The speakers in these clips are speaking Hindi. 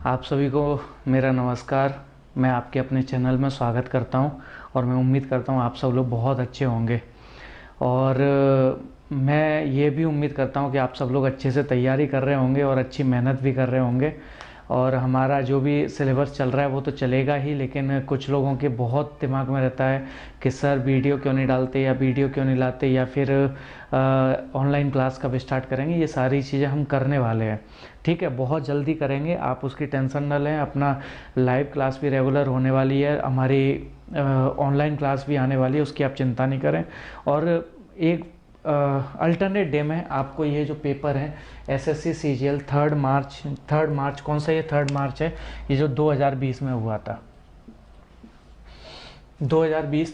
आप सभी को मेरा नमस्कार। मैं आपके अपने चैनल में स्वागत करता हूं और मैं उम्मीद करता हूं आप सब लोग बहुत अच्छे होंगे। और मैं ये भी उम्मीद करता हूं कि आप सब लोग अच्छे से तैयारी कर रहे होंगे और अच्छी मेहनत भी कर रहे होंगे। और हमारा जो भी सिलेबस चल रहा है वो तो चलेगा ही, लेकिन कुछ लोगों के बहुत दिमाग में रहता है कि सर वीडियो क्यों नहीं डालते या वीडियो क्यों नहीं लाते या फिर ऑनलाइन क्लास कब स्टार्ट करेंगे। ये सारी चीज़ें हम करने वाले हैं, ठीक है, बहुत जल्दी करेंगे, आप उसकी टेंशन न लें। अपना लाइव क्लास भी रेगुलर होने वाली है, हमारी ऑनलाइन क्लास भी आने वाली है, उसकी आप चिंता नहीं करें। और एक अल्टरनेट डे में आपको ये जो पेपर है एसएससी सीजीएल 3 मार्च कौन सा, ये 3 मार्च है, ये जो 2020 में हुआ था, 2020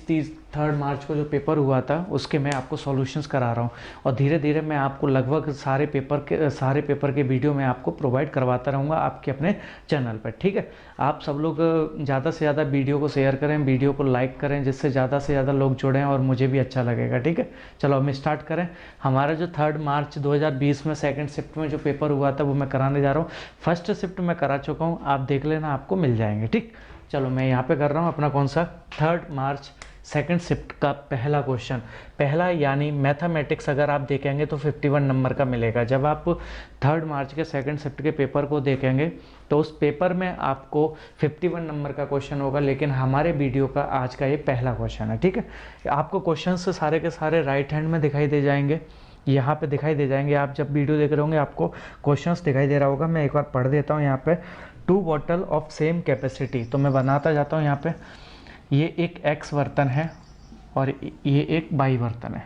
3 मार्च को जो पेपर हुआ था उसके मैं आपको सॉल्यूशंस करा रहा हूँ। और धीरे धीरे मैं आपको लगभग सारे पेपर के वीडियो मैं आपको प्रोवाइड करवाता रहूँगा आपके अपने चैनल पर, ठीक है। आप सब लोग ज़्यादा से ज़्यादा वीडियो को शेयर करें, वीडियो को लाइक करें, जिससे ज़्यादा से ज़्यादा लोग जुड़ें और मुझे भी अच्छा लगेगा, ठीक है। चलो हम स्टार्ट करें। हमारा जो 3 मार्च 2020 में सेकेंड शिफ्ट में जो पेपर हुआ था वो मैं कराने जा रहा हूँ। फर्स्ट शिफ्ट में करा चुका हूँ, आप देख लेना, आपको मिल जाएंगे, ठीक। चलो मैं यहाँ पे कर रहा हूँ अपना कौन सा 3 मार्च सेकंड शिफ्ट का पहला क्वेश्चन। पहला यानी मैथमेटिक्स अगर आप देखेंगे तो 51 नंबर का मिलेगा। जब आप 3 मार्च के सेकंड शिफ्ट के पेपर को देखेंगे तो उस पेपर में आपको 51 नंबर का क्वेश्चन होगा, लेकिन हमारे वीडियो का आज का ये पहला क्वेश्चन है, ठीक है। आपको क्वेश्चन सारे के सारे राइट हैंड में दिखाई दे जाएंगे, यहाँ पे दिखाई दे जाएंगे। आप जब वीडियो देख रहे होंगे आपको क्वेश्चंस दिखाई दे रहा होगा। मैं एक बार पढ़ देता हूँ यहाँ पे। 2 बॉटल ऑफ सेम कैपेसिटी, तो मैं बनाता जाता हूँ यहाँ पे। ये एक एक्स बर्तन है और ये एक वाई बर्तन है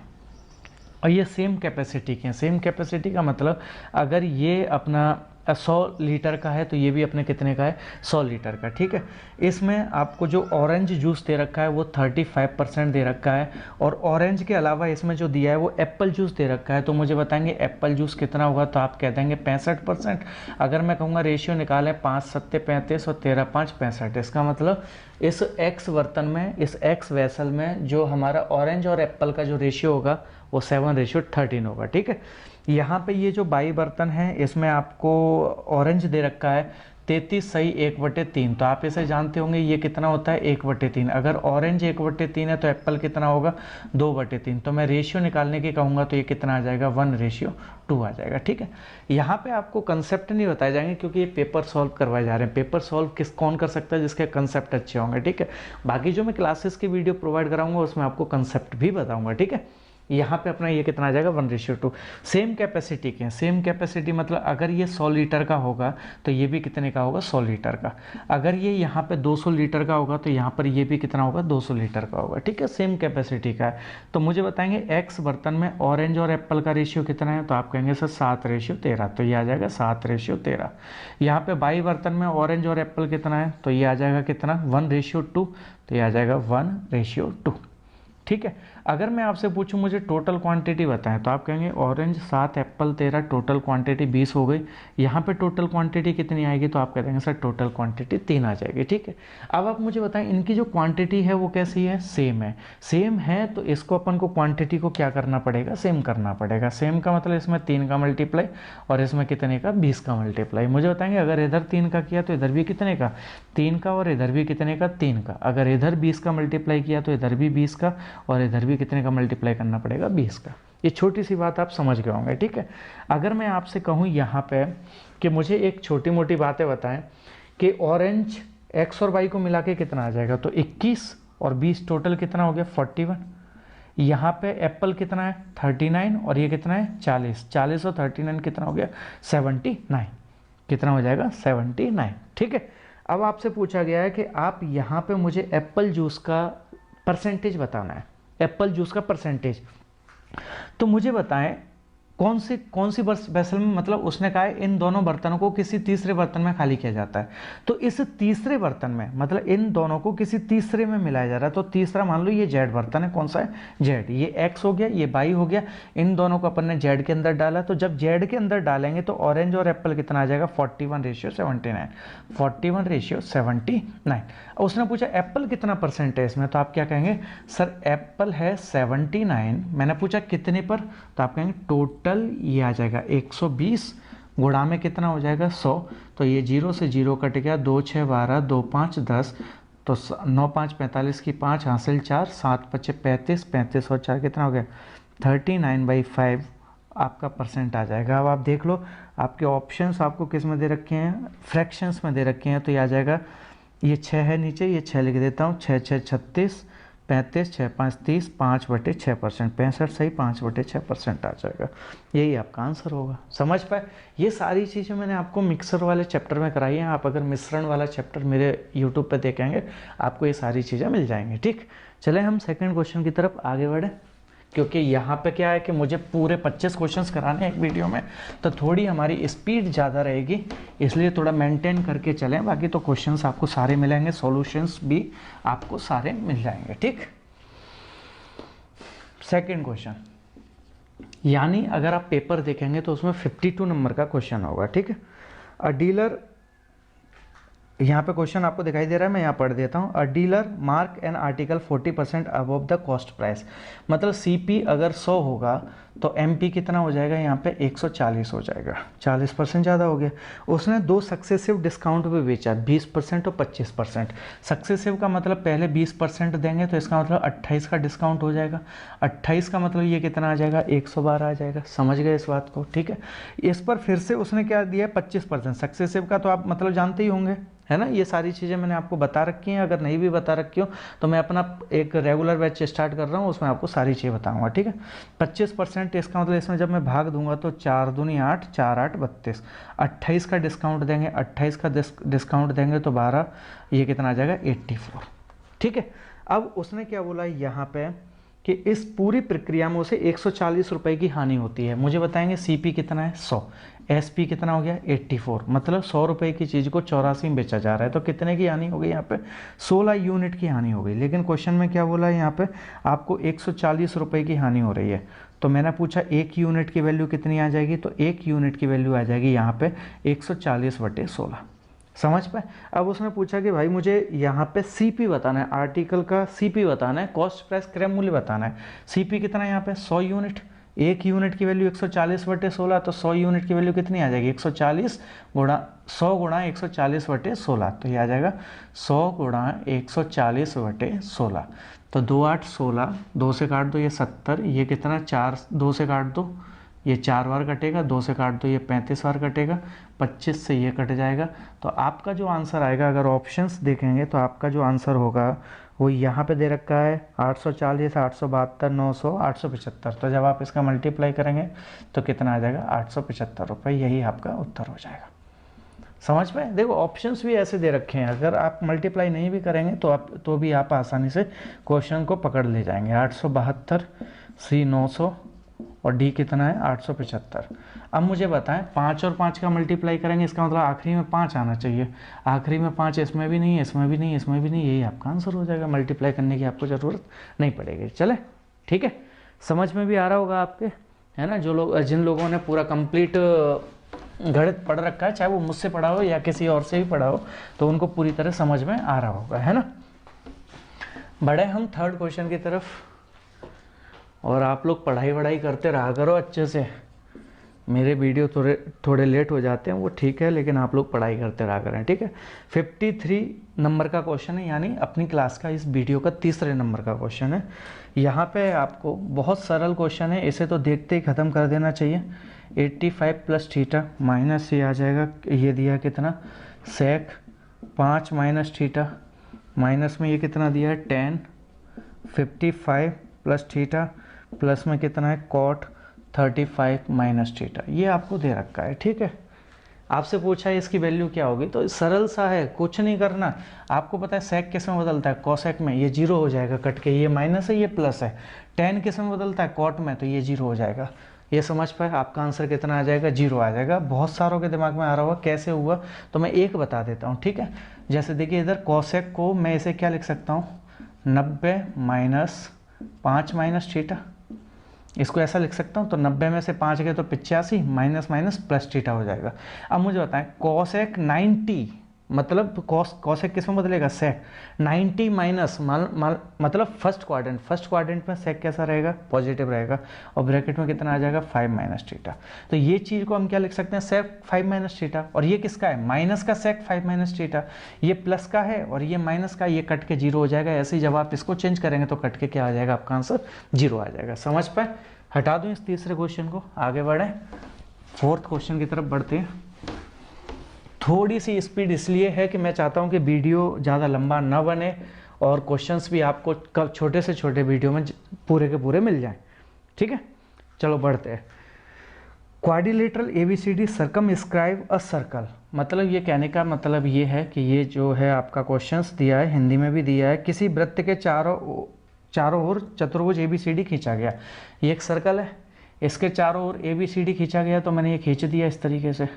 और ये सेम कैपेसिटी के हैं। सेम कैपेसिटी का मतलब अगर ये अपना 100 लीटर का है तो ये भी अपने कितने का है, 100 लीटर का, ठीक है। इसमें आपको जो ऑरेंज जूस दे रखा है वो 35% दे रखा है, और ऑरेंज के अलावा इसमें जो दिया है वो एप्पल जूस दे रखा है। तो मुझे बताएंगे एप्पल जूस कितना होगा, तो आप कह देंगे 65%। अगर मैं कहूँगा रेशियो निकालें, 5 7 35 और 13 5 65, इसका मतलब इस एक्स बर्तन में, इस एक्स वेसल में जो हमारा ऑरेंज और एप्पल का जो रेशियो होगा वो 7:13 होगा, ठीक है। यहाँ पे ये जो बाई बर्तन है इसमें आपको ऑरेंज दे रखा है 33 सही 1/3, तो आप इसे जानते होंगे ये कितना होता है 1/3। अगर ऑरेंज 1/3 है तो एप्पल कितना होगा 2/3। तो मैं रेशियो निकालने की कहूँगा तो ये कितना आ जाएगा 1:2 आ जाएगा, ठीक है। यहाँ पे आपको कंसेप्ट नहीं बताए जाएंगे क्योंकि ये पेपर सॉल्व करवाए जा रहे हैं। पेपर सॉल्व कौन कर सकता है, जिसके कंसेप्ट अच्छे होंगे, ठीक है। बाकी जो मैं क्लासेस की वीडियो प्रोवाइड कराऊंगा उसमें आपको कंसेप्ट भी बताऊंगा, ठीक है। यहाँ पे अपना ये कितना आ जाएगा 1:2। सेम कैपेसिटी के हैं, सेम कैपेसिटी मतलब अगर ये 100 लीटर का होगा तो ये भी कितने का होगा 100 लीटर का। अगर ये यहाँ पे 200 लीटर का होगा तो यहाँ पर ये भी कितना होगा 200 लीटर का होगा, ठीक है। सेम कैपेसिटी का है। तो मुझे बताएंगे एक्स बर्तन में ऑरेंज और एप्पल का रेशियो कितना है, तो आप कहेंगे सर 7:13, तो ये आ जाएगा 7:13। यहाँ पे बाई बर्तन में ऑरेंज और एप्पल कितना है, तो ये आ जाएगा कितना 1:2, तो ये आ जाएगा 1:2, ठीक है। अगर मैं आपसे पूछूं मुझे टोटल क्वांटिटी बताएं, तो आप कहेंगे ऑरेंज 7 एप्पल 13, टोटल क्वांटिटी 20 हो गई। यहाँ पे टोटल क्वांटिटी कितनी आएगी, तो आप कह देंगे सर टोटल क्वांटिटी 3 आ जाएगी, ठीक है। अब आप मुझे बताएं इनकी जो क्वांटिटी है वो कैसी है, सेम है। सेम है तो इसको अपन को क्वांटिटी को क्या करना पड़ेगा, सेम करना पड़ेगा। सेम का मतलब इसमें 3 का मल्टीप्लाई और इसमें कितने का 20 का मल्टीप्लाई। मुझे बताएंगे अगर इधर 3 का किया तो इधर भी कितने का 3 का, और इधर भी कितने का 3 का। अगर इधर 20 का मल्टीप्लाई किया तो इधर भी 20 का, और इधर भी कितने का मल्टीप्लाई करना पड़ेगा 20 का। ये छोटी सी बात आप समझ गए होंगे, ठीक है। अगर मैं आपसे कहूँ यहाँ पे कि मुझे एक छोटी मोटी बातें बताएं कि ऑरेंज एक्स और वाई को मिला के कितना आ जाएगा, तो 21 और 20 टोटल कितना हो गया 41। यहाँ पे एप्पल कितना है 39 और ये कितना है 40, 40 और 39 कितना हो गया 79, कितना हो जाएगा 79, ठीक है। अब आपसे पूछा गया है कि आप यहाँ पे मुझे एप्पल जूस का परसेंटेज बताना है, एप्पल जूस का परसेंटेज। तो मुझे बताएं कौन सी वेसल में, मतलब उसने कहा है इन दोनों बर्तनों को किसी तीसरे बर्तन में खाली किया जाता है। तो इस तीसरे बर्तन में मतलब इन दोनों को किसी तीसरे में मिलाया जा रहा है। तो तीसरा मान लो ये जेड बर्तन है, कौन सा है जेड, ये एक्स हो गया, ये वाई हो गया। इन दोनों को अपन ने जेड के अंदर डाला, तो जब जेड के अंदर डालेंगे तो ऑरेंज और एप्पल कितना आ जाएगा 41:79, 41:79। उसने पूछा एप्पल कितना परसेंट है इसमें, तो आप क्या कहेंगे सर एप्पल है 79। मैंने पूछा कितने पर, तो आप कहेंगे टोटल ये आ जाएगा 120 गुणा में कितना हो जाएगा 100, तो ये 0 से 0 कट गया, 2 6 12, 2 5 10, तो 9 5 45 की 5 हासिल 4, 7 5 35, 35 और 4 कितना हो गया 39/5 आपका परसेंट आ जाएगा। अब आप देख लो आपके ऑप्शंस आपको किस में दे रखे हैं, फ्रैक्शंस में दे रखे हैं, तो ये आ जाएगा, ये 6 है नीचे, ये 6 लिख देता हूँ, 6 6 36, 35 6 5 30, 5/6%, 65 सही 5/6% आ जाएगा। यही आपका आंसर होगा। समझ पाए? ये सारी चीज़ें मैंने आपको मिक्सर वाले चैप्टर में कराई हैं। आप अगर मिश्रण वाला चैप्टर मेरे यूट्यूब पे देखेंगे आपको ये सारी चीज़ें मिल जाएंगी। ठीक, चले हम सेकंड क्वेश्चन की तरफ आगे बढ़े, क्योंकि यहाँ पे क्या है कि मुझे पूरे 25 क्वेश्चंस कराने हैं एक वीडियो में, तो थोड़ी हमारी स्पीड ज़्यादा रहेगी, इसलिए थोड़ा मेंटेन करके चलें। बाकी तो क्वेश्चंस आपको सारे मिलेंगे, सॉल्यूशंस भी आपको सारे मिल जाएंगे। ठीक, सेकंड क्वेश्चन, यानी अगर आप पेपर देखेंगे तो उसमें 52 नंबर का क्वेश्चन होगा। ठीक है, अ डीलर, यहाँ पे क्वेश्चन आपको दिखाई दे रहा है, मैं यहाँ पढ़ देता हूँ। अ dealer mark an article 40% above the cost price, मतलब सीपी अगर 100 होगा तो एमपी कितना हो जाएगा, यहाँ पे 140 हो जाएगा, 40% ज़्यादा हो गया। उसने 2 सक्सेसिव डिस्काउंट पे बेचा, 20% और 25%। सक्सेसिव का मतलब पहले 20% देंगे तो इसका मतलब 28 का डिस्काउंट हो जाएगा, 28 का मतलब ये कितना आ जाएगा 112 आ जाएगा। समझ गए इस बात को? ठीक है, इस पर फिर से उसने क्या दिया 25%। सक्सेसिव का तो आप मतलब जानते ही होंगे, है ना, ये सारी चीज़ें मैंने आपको बता रखी हैं। अगर नहीं भी बता रखी हो तो मैं अपना एक रेगुलर बैच स्टार्ट कर रहा हूँ, उसमें आपको सारी चीज़ें बताऊंगा। ठीक है, 25% इसका मतलब इसमें जब मैं भाग दूंगा तो 4 दूनी 8, 4 8 32, 28 का डिस्काउंट देंगे, 28 का डिस्काउंट देंगे तो 12, ये कितना आ जाएगा 84। ठीक है, अब उसने क्या बोला यहाँ पे कि इस पूरी प्रक्रिया में उसे 140 रुपए की हानि होती है। मुझे बताएंगे सीपी कितना है 100, एसपी कितना हो गया 84, मतलब 100 रुपए की चीज़ को 84 में बेचा जा रहा है, तो कितने की हानि हो गई यहाँ पे 16 यूनिट की हानि हो गई। लेकिन क्वेश्चन में क्या बोला है यहाँ पे, आपको 140 रुपए की हानि हो रही है। तो मैंने पूछा 1 यूनिट की वैल्यू कितनी आ जाएगी, तो 1 यूनिट की वैल्यू आ जाएगी यहाँ पे 140/16। समझ पाए? अब उसने पूछा कि भाई मुझे यहाँ पे सीपी बताना है, आर्टिकल का सीपी बताना है, कॉस्ट प्राइस क्रय मूल्य बताना है। सीपी कितना है यहाँ पे 100 यूनिट, 1 यूनिट की वैल्यू 140/16, तो 100 यूनिट की वैल्यू कितनी आ जाएगी 140 गुणा 100 गुणा 140/16, तो ये आ जाएगा 100 गुणा 140/16, तो 2 8 16, 2 से काट दो ये 70, ये कितना 4, 2 से काट दो ये 4 बार कटेगा, 2 से काट दो ये 35 बार कटेगा, 25 से ये कट जाएगा। तो आपका जो आंसर आएगा, अगर ऑप्शंस देखेंगे तो आपका जो आंसर होगा वो यहाँ पे दे रखा है 840, 872, 900, 875। तो जब आप इसका मल्टीप्लाई करेंगे तो कितना आ जाएगा 875 रुपये, यही आपका उत्तर हो जाएगा। समझ में? देखो ऑप्शंस भी ऐसे दे रखे हैं, अगर आप मल्टीप्लाई नहीं भी करेंगे तो भी आप आसानी से क्वेश्चन को पकड़ ले जाएंगे। 872, सी 900 और डी कितना है 875। अब मुझे बताएं 5 और 5 का मल्टीप्लाई करेंगे, इसका मतलब आखिरी में 5 आना चाहिए, आखिरी में 5 इसमें भी नहीं, इसमें भी नहीं, इसमें भी नहीं, यही आपका आंसर हो जाएगा। मल्टीप्लाई करने की आपको ज़रूरत नहीं पड़ेगी। चले, ठीक है, समझ में भी आ रहा होगा आपके, है ना। जिन लोगों ने पूरा कंप्लीट गणित पढ़ रखा है, चाहे वो मुझसे पढ़ा हो या किसी और से भी पढ़ा हो, तो उनको पूरी तरह समझ में आ रहा होगा, है ना। बढ़े हम थर्ड क्वेश्चन की तरफ, और आप लोग पढ़ाई करते रहा करो अच्छे से। मेरे वीडियो थोड़े लेट हो जाते हैं, वो ठीक है, लेकिन आप लोग पढ़ाई करते रहा करें, ठीक है। 53 नंबर का क्वेश्चन है, यानी अपनी क्लास का इस वीडियो का तीसरे नंबर का क्वेश्चन है। यहाँ पे आपको बहुत सरल क्वेश्चन है, इसे तो देखते ही ख़त्म कर देना चाहिए। 85 प्लस थीटा माइनस ये आ जाएगा, ये दिया कितना सेक 5 माइनस थीटा, माइनस में ये कितना दिया है 10, 55 प्लस थीटा, प्लस में कितना है कॉट 35 माइनस थीटा, ये आपको दे रखा है, ठीक है। आपसे पूछा है इसकी वैल्यू क्या होगी, तो सरल सा है, कुछ नहीं करना। आपको पता है सेक किस में बदलता है, कॉसेक में, ये जीरो हो जाएगा कट के, ये माइनस है ये प्लस है। टेन किस में बदलता है, कॉट में, तो ये जीरो हो जाएगा। ये समझ पाए, आपका आंसर कितना आ जाएगा, जीरो आ जाएगा। बहुत सारों के दिमाग में आ रहा होगा कैसे हुआ, तो मैं एक बता देता हूँ, ठीक है। जैसे देखिए इधर कॉसेक को मैं इसे क्या लिख सकता हूँ 90 माइनस 5 माइनस थीटा, इसको ऐसा लिख सकता हूँ। तो 90 में से 5 गए तो 85, माइनस माइनस प्लस थीटा हो जाएगा। अब मुझे बताएं कोसेक 90 मतलब कॉसेक किस में बदलेगा, सेक। 90 माइनस मतलब फर्स्ट क्वाड्रेंट में सेक कैसा रहेगा, पॉजिटिव रहेगा, और ब्रैकेट में कितना आ जाएगा 5 माइनस थीटा। तो ये चीज़ को हम क्या लिख सकते हैं, सेक 5 माइनस थीटा। और ये किसका है, माइनस का सेक 5 माइनस थीटा, ये प्लस का है और ये माइनस का, ये कट के 0 हो जाएगा। ऐसे ही जब आप इसको चेंज करेंगे तो कट के क्या आ जाएगा, आपका आंसर 0 आ जाएगा। समझ पाए। हटा दूं इस तीसरे क्वेश्चन को, आगे बढ़े फोर्थ क्वेश्चन की तरफ बढ़ते हैं। थोड़ी सी स्पीड इसलिए है कि मैं चाहता हूं कि वीडियो ज़्यादा लंबा ना बने और क्वेश्चंस भी आपको छोटे से छोटे वीडियो में पूरे के पूरे मिल जाएं। ठीक है, चलो बढ़ते हैं। Quadrilateral ABCD circumscribe a circle, मतलब ये कहने का मतलब ये है कि ये जो है आपका क्वेश्चंस दिया है, हिंदी में भी दिया है, किसी वृत्त के चारों ओर चतुर्भुज ABCD खींचा गया। ये एक सर्कल है, इसके चारों ओर ABCD खींचा गया, तो मैंने ये खींच दिया इस तरीके से।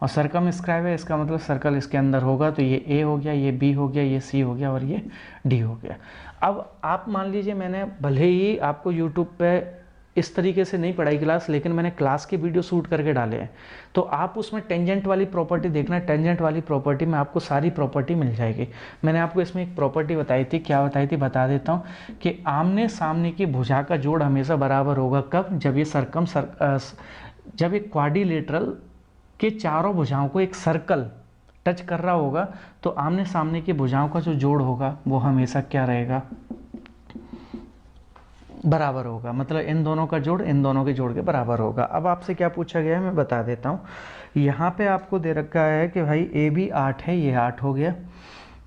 और सर्कमस्क्राइब है, इसका मतलब सर्कल इसके अंदर होगा, तो ये A हो गया, ये B हो गया, ये C हो गया और ये D हो गया। अब आप मान लीजिए मैंने भले ही आपको YouTube पे इस तरीके से नहीं पढ़ाई क्लास, लेकिन मैंने क्लास के वीडियो शूट करके डाले हैं, तो आप उसमें टेंजेंट वाली प्रॉपर्टी देखना। टेंजेंट वाली प्रॉपर्टी में आपको सारी प्रॉपर्टी मिल जाएगी। मैंने आपको इसमें एक प्रॉपर्टी बताई थी, क्या बताई थी बता देता हूँ, कि आमने सामने की भुजा का जोड़ हमेशा बराबर होगा। कब, जब ये जब एक क्वाड्रिलेटरल के चारों भुजाओं को एक सर्कल टच कर रहा होगा, तो आमने सामने की भुजाओं का जो जोड़ होगा वो हमेशा क्या रहेगा, बराबर होगा। मतलब इन दोनों का जोड़ इन दोनों के जोड़ के बराबर होगा। अब आपसे क्या पूछा गया है मैं बता देता हूँ। यहाँ पे आपको दे रखा है कि भाई AB 8 है, ये 8 हो गया,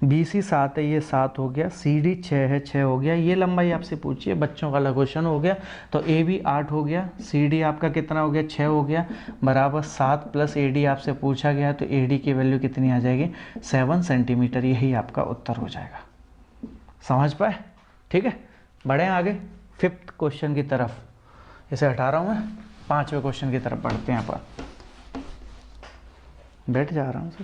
BC 7 है, ये 7 हो गया, CD 6 है, 6 हो गया। ये लंबाई आपसे पूछिए, बच्चों का क्वेश्चन हो गया। तो AB 8 हो गया, CD आपका कितना हो गया, 6 हो गया, बराबर 7 प्लस AD आपसे पूछा गया, तो AD की वैल्यू कितनी आ जाएगी, 7 सेंटीमीटर। यही आपका उत्तर हो जाएगा। समझ पाए। ठीक है, बढ़े आगे फिफ्थ क्वेश्चन की तरफ। इसे हटा रहा हूँ मैं, पांचवें क्वेश्चन की तरफ बढ़ते हैं। यहाँ पर बैठ जा रहा हूँ सर।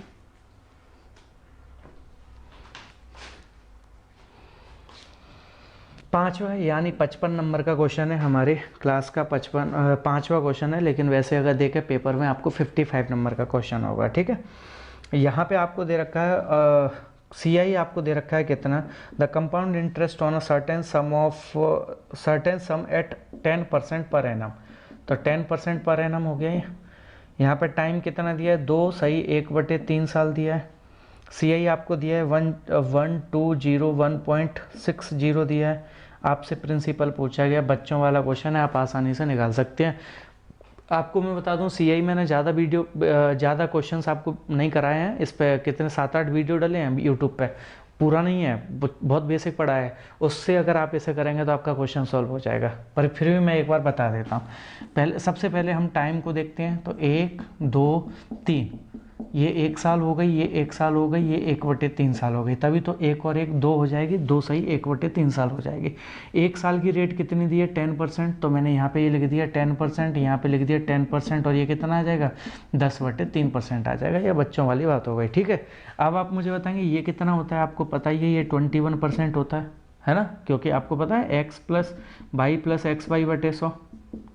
पांचवा यानी 55 नंबर का क्वेश्चन है, हमारे क्लास का 5वां क्वेश्चन है, लेकिन वैसे अगर देखें पेपर में आपको 55 नंबर का क्वेश्चन होगा। ठीक है, यहाँ पे आपको दे रखा है CI आपको दे रखा है कितना, the compound interest on a certain sum at 10% per annum. तो 10% पर एनम हो गया। यहाँ पे टाइम कितना दिया है, 2 सही 1/3 साल दिया है। CI आपको दिया है 1.60 दिया है। आपसे प्रिंसिपल पूछा गया, बच्चों वाला क्वेश्चन है, आप आसानी से निकाल सकते हैं। आपको मैं बता दूं CI मैंने ज़्यादा क्वेश्चंस आपको नहीं कराए हैं। इस पे कितने 7-8 वीडियो डले हैं यूट्यूब पे, पूरा नहीं है, बहुत बेसिक पढ़ा है। उससे अगर आप इसे करेंगे तो आपका क्वेश्चन सॉल्व हो जाएगा। पर फिर भी मैं एक बार बता देता हूँ। सबसे पहले हम टाइम को देखते हैं। तो 1 2 3, ये 1 साल हो गई, ये 1 साल हो गई, ये 1/3 साल हो गई। तभी तो 1 और 1 2 हो जाएगी, 2 सही 1/3 साल हो जाएगी। 1 साल की रेट कितनी दी है, 10%। तो मैंने यहाँ पे ये लिख दिया 10%, यहाँ पे लिख दिया 10%, और ये कितना आ जाएगा 10/3% आ जाएगा। ये बच्चों वाली बात हो गई। ठीक है, अब आप मुझे बताएंगे ये कितना होता है। आपको पता ही है ये 21% होता है ना, क्योंकि आपको पता है x + y + xy/100।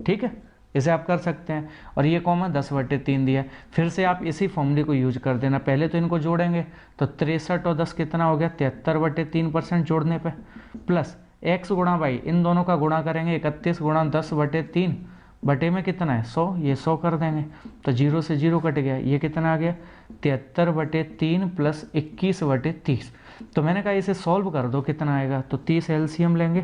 ठीक है, इसे आप कर सकते हैं। और ये कॉमा 10/3 दिया। फिर से आप इसी फॉर्मूले को यूज कर देना। पहले तो इनको जोड़ेंगे, तो 63 और 10 कितना हो गया, 73/3% जोड़ने पे, प्लस x गुणा y, इन दोनों का गुणा करेंगे, 31 गुणा 10/3 बटे में कितना है 100, ये 100 कर देंगे, तो 0 से 0 कट गया। ये कितना आ गया 73/3 प्लस 21/30। तो मैंने कहा इसे सॉल्व कर दो, कितना आएगा, तो 30 एलसीएम लेंगे,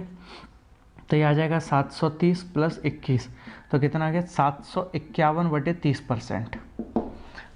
तो ये आ जाएगा 730 प्लस 21, तो कितना आ गया 751/30%।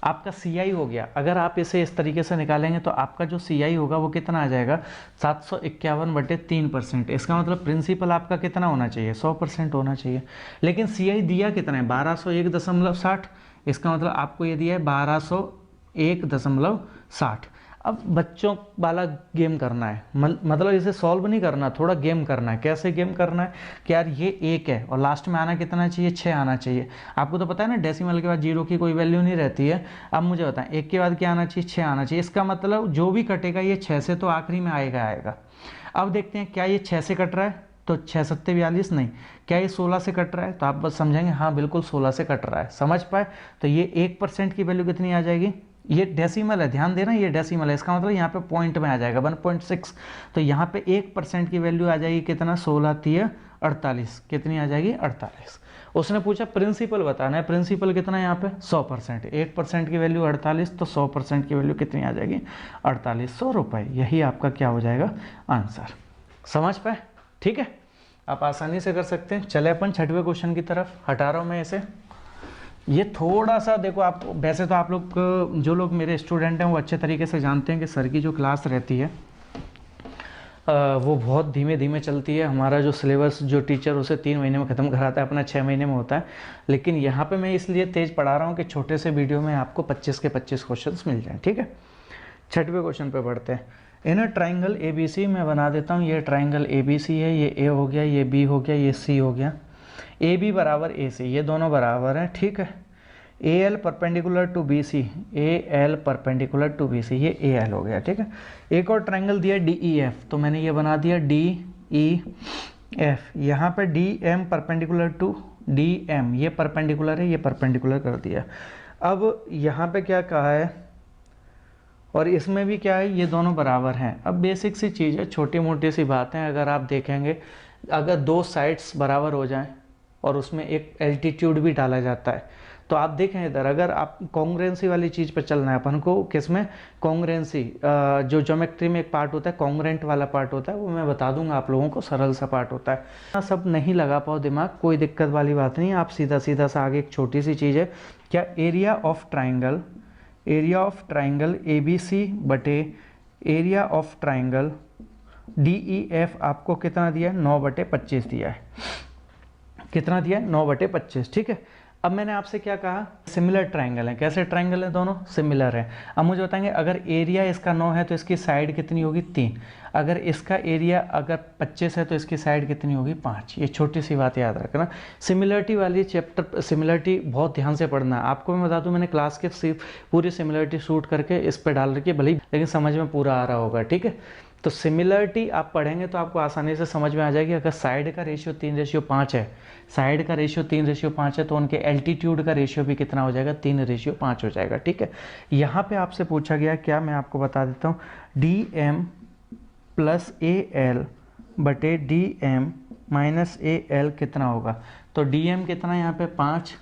आपका CI हो गया। अगर आप इसे इस तरीके से निकालेंगे तो आपका जो CI होगा वो कितना आ जाएगा 751/3%। इसका मतलब प्रिंसिपल आपका कितना होना चाहिए 100% होना चाहिए। लेकिन CI दिया कितना है 1201.60। इसका मतलब आपको ये दिया है 1201.60। अब बच्चों वाला गेम करना है, मतलब इसे सॉल्व नहीं करना, थोड़ा गेम करना है। कैसे गेम करना है कि यार ये 1 है और लास्ट में आना कितना चाहिए 6 आना चाहिए। आपको तो पता है ना डेसिमल के बाद 0 की कोई वैल्यू नहीं रहती है। अब मुझे बताएं 1 के बाद क्या आना चाहिए 6 आना चाहिए। इसका मतलब जो भी कटेगा ये 6 से तो आखिरी में आएगा। अब देखते हैं क्या ये 6 से कट रहा है, तो 6 7 42 नहीं। क्या ये 16 से कट रहा है, तो आप बस समझेंगे हाँ बिल्कुल 16 से कट रहा है। समझ पाए। तो ये 1% की वैल्यू कितनी आ जाएगी ये डेसिमल है, ध्यान देना ये डेसिमल है, इसका मतलब यहाँ पे पॉइंट में आ जाएगा 1.6। तो यहाँ पे 1% की वैल्यू आ जाएगी कितना, 16 3 48, कितनी आ जाएगी 48। उसने पूछा प्रिंसिपल बताना है, प्रिंसिपल कितना है यहाँ पे 100%, 1% की वैल्यू 48, तो 100% की वैल्यू कितनी आ जाएगी 4800 रुपये। यही आपका क्या हो जाएगा आंसर। समझ पाए, ठीक है, आप आसानी से कर सकते हैं। चले अपन 6वें क्वेश्चन की तरफ, हटा रहा हूँ मैं इसे। ये थोड़ा सा देखो, आप वैसे तो आप लोग जो लोग मेरे स्टूडेंट हैं वो अच्छे तरीके से जानते हैं कि सर की जो क्लास रहती है वो बहुत धीमे धीमे चलती है। हमारा जो सिलेबस जो टीचर उसे 3 महीने में ख़त्म कराता है, अपना 6 महीने में होता है। लेकिन यहाँ पे मैं इसलिए तेज़ पढ़ा रहा हूँ कि छोटे से वीडियो में आपको 25 के 25 क्वेश्चंस मिल जाएं, ठीक है। 6वें क्वेश्चन पे बढ़ते हैं। इन अ ट्राइंगल ए बी सी, मैं बना देता हूँ, ये ट्राइंगल ए बी सी है, ये ए हो गया, ये बी हो गया, ये सी हो गया। ए बी बराबर ए सी, ये दोनों बराबर हैं, ठीक है। A L perpendicular to B C, A L perpendicular to B C, ये ए एल हो गया, ठीक है। एक और ट्राइंगल दिया डी ई एफ, तो मैंने ये बना दिया डी ई एफ। यहाँ पे D M perpendicular to D M, ये परपेंडिकुलर है, ये परपेंडिकुलर कर दिया। अब यहाँ पे क्या कहा है, और इसमें भी क्या है, ये दोनों बराबर हैं। अब बेसिक सी चीज़ है, छोटी मोटी सी बातें, अगर आप देखेंगे, अगर 2 साइड्स बराबर हो जाएं और उसमें एक एल्टीट्यूड भी डाला जाता है, तो आप देखें इधर, अगर आप कॉन्ग्रुएंसी वाली चीज़ पर चलना है अपन को, किसमें कॉन्ग्रुएंसी, जो ज्योमेट्री में एक पार्ट होता है कॉन्ग्रुएंट वाला पार्ट होता है, वो मैं बता दूंगा आप लोगों को, सरल सा पार्ट होता है। सब नहीं लगा पाओ दिमाग, कोई दिक्कत वाली बात नहीं, आप सीधा सीधा सा आगे एक छोटी सी चीज़ है, क्या area of triangle A B C बटे area of triangle D E F आपको कितना दिया है, 9/25 दिया है। कितना दिया है, 9/25, ठीक है। अब मैंने आपसे क्या कहा, सिमिलर ट्राइंगल है। कैसे ट्राइंगल है, दोनों सिमिलर है। अब मुझे बताएंगे, अगर एरिया इसका 9 है तो इसकी साइड कितनी होगी 3, अगर इसका एरिया अगर 25 है तो इसकी साइड कितनी होगी 5। ये छोटी सी बात याद रखना। सिमिलरिटी वाली चैप्टर, सिमिलरिटी बहुत ध्यान से पढ़ना है। आपको मैं बता दूं, मैंने क्लास के सिर्फ पूरी सिमिलरिटी शूट करके इस पर डाल रखी है, भले लेकिन समझ में पूरा आ रहा होगा, ठीक है। तो सिमिलरिटी आप पढ़ेंगे तो आपको आसानी से समझ में आ जाएगी। अगर साइड का रेशियो 3:5 है, साइड का रेशियो 3:5 है, तो उनके एल्टीट्यूड का रेशियो भी कितना हो जाएगा, 3:5 हो जाएगा, ठीक है। यहाँ पे आपसे पूछा गया क्या, मैं आपको बता देता हूँ, D M plus A L बटे D M minus A L कितना होगा। तो डी एम कितना है यहाँ पे 5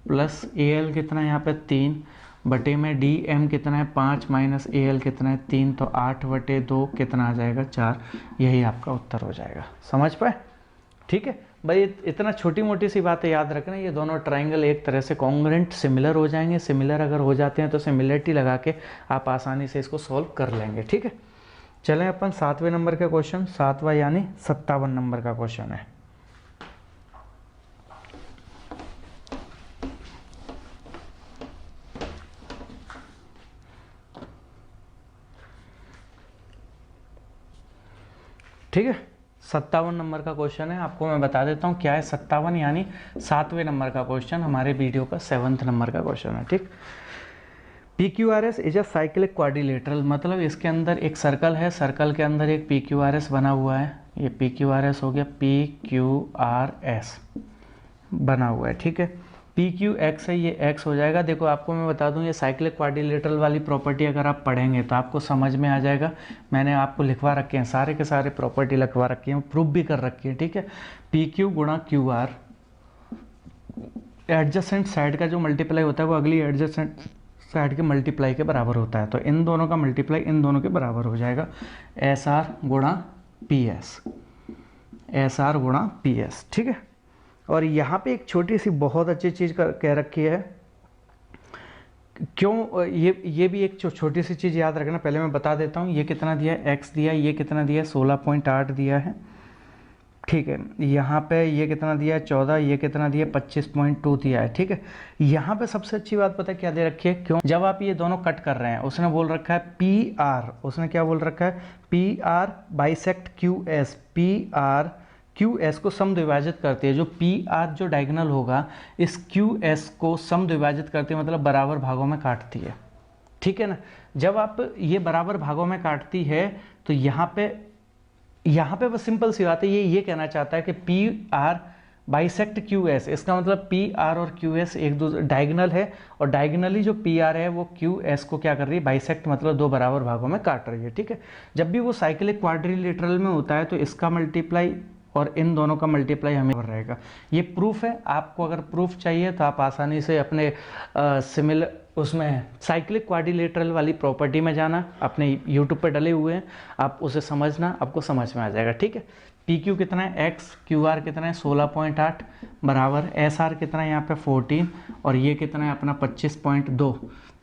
प्लस ए एल कितना है यहाँ पे 3 बटे में डी एम कितना है 5 माइनस ए एल कितना है 3, तो 8/2 कितना आ जाएगा 4। यही आपका उत्तर हो जाएगा। समझ पाए, ठीक है भाई। इतना छोटी मोटी सी बातें याद रखना। ये दोनों ट्राइंगल एक तरह से कॉन्ग्रुएंट सिमिलर हो जाएंगे। सिमिलर अगर हो जाते हैं तो सिमिलरिटी लगा के आप आसानी से इसको सॉल्व कर लेंगे, ठीक है। चलें अपन 7वें नंबर का क्वेश्चन, 7वां यानी 57 नंबर का क्वेश्चन है। ठीक है, 57 नंबर का क्वेश्चन है। आपको मैं बता देता हूँ क्या है 57, यानी 7वें नंबर का क्वेश्चन, हमारे वीडियो का 7th नंबर का क्वेश्चन है, ठीक। PQRS is a cyclic quadrilateral, मतलब इसके अंदर एक सर्कल है, सर्कल के अंदर एक PQRS बना हुआ है। ये PQRS हो गया, PQRS बना हुआ है, ठीक है। PQX है, ये X हो जाएगा। देखो आपको मैं बता दूं, ये साइक्लिक क्वाड्रिलेटरल वाली प्रॉपर्टी अगर आप पढ़ेंगे तो आपको समझ में आ जाएगा। मैंने आपको लिखवा रखे हैं, सारे के सारे प्रॉपर्टी लिखवा रखी हैं, प्रूफ भी कर रखी है, ठीक है। PQ गुणा QR, एडजेसेंट साइड का जो मल्टीप्लाई होता है वो अगली एडजेसेंट साइड के मल्टीप्लाई के बराबर होता है। तो इन दोनों का मल्टीप्लाई इन दोनों के बराबर हो जाएगा, SR गुणा PS, SR गुणा PS, ठीक है। और यहाँ पे एक छोटी सी बहुत अच्छी चीज़ कह रखी है, क्यों, ये भी एक छोटी सी चीज़ याद रखना। पहले मैं बता देता हूँ, ये कितना दिया है X दिया, ये कितना दिया है 16.8 दिया है, ठीक है। यहाँ पे ये कितना दिया है 14, ये कितना दिया है 25.2 दिया है, ठीक है। यहाँ पे सबसे अच्छी बात पता है क्या दे रखी है, क्यों, जब आप ये दोनों कट कर रहे हैं, उसने बोल रखा है PR, उसने क्या बोल रखा है PR bisect QS, PR QS को समद्विभाजित करती है। जो PR जो डायगोनल होगा इस QS को समद्विभाजित करती है, मतलब बराबर भागों में काटती है, ठीक है ना। जब आप ये बराबर भागों में काटती है तो यहाँ पे बस सिंपल सी बात है, ये कहना चाहता है कि PR बाइसेक्ट क्यू एस, इसका मतलब पी आर और क्यू एस एक दूसरे डायगनल है, और डायगनली जो पी आर है वो क्यू एस को क्या कर रही है, बाइसेक्ट मतलब दो बराबर भागों में काट रही है। ठीक है, जब भी वो साइक्लिक क्वाड्रिलेटरल में होता है तो इसका मल्टीप्लाई और इन दोनों का मल्टीप्लाई हमें रहेगा। ये प्रूफ है, आपको अगर प्रूफ चाहिए तो आप आसानी से अपने सिमिलर उसमें साइक्लिक क्वाड्रिलेटरल वाली प्रॉपर्टी में जाना, अपने यूट्यूब पे डले हुए हैं, आप उसे समझना, आपको समझ में आ जाएगा। ठीक है, पी क्यू कितना है एक्स, क्यू आर कितना है 16.8 बराबर एस आर कितना है यहाँ पे 14, और ये कितना है अपना 25.2।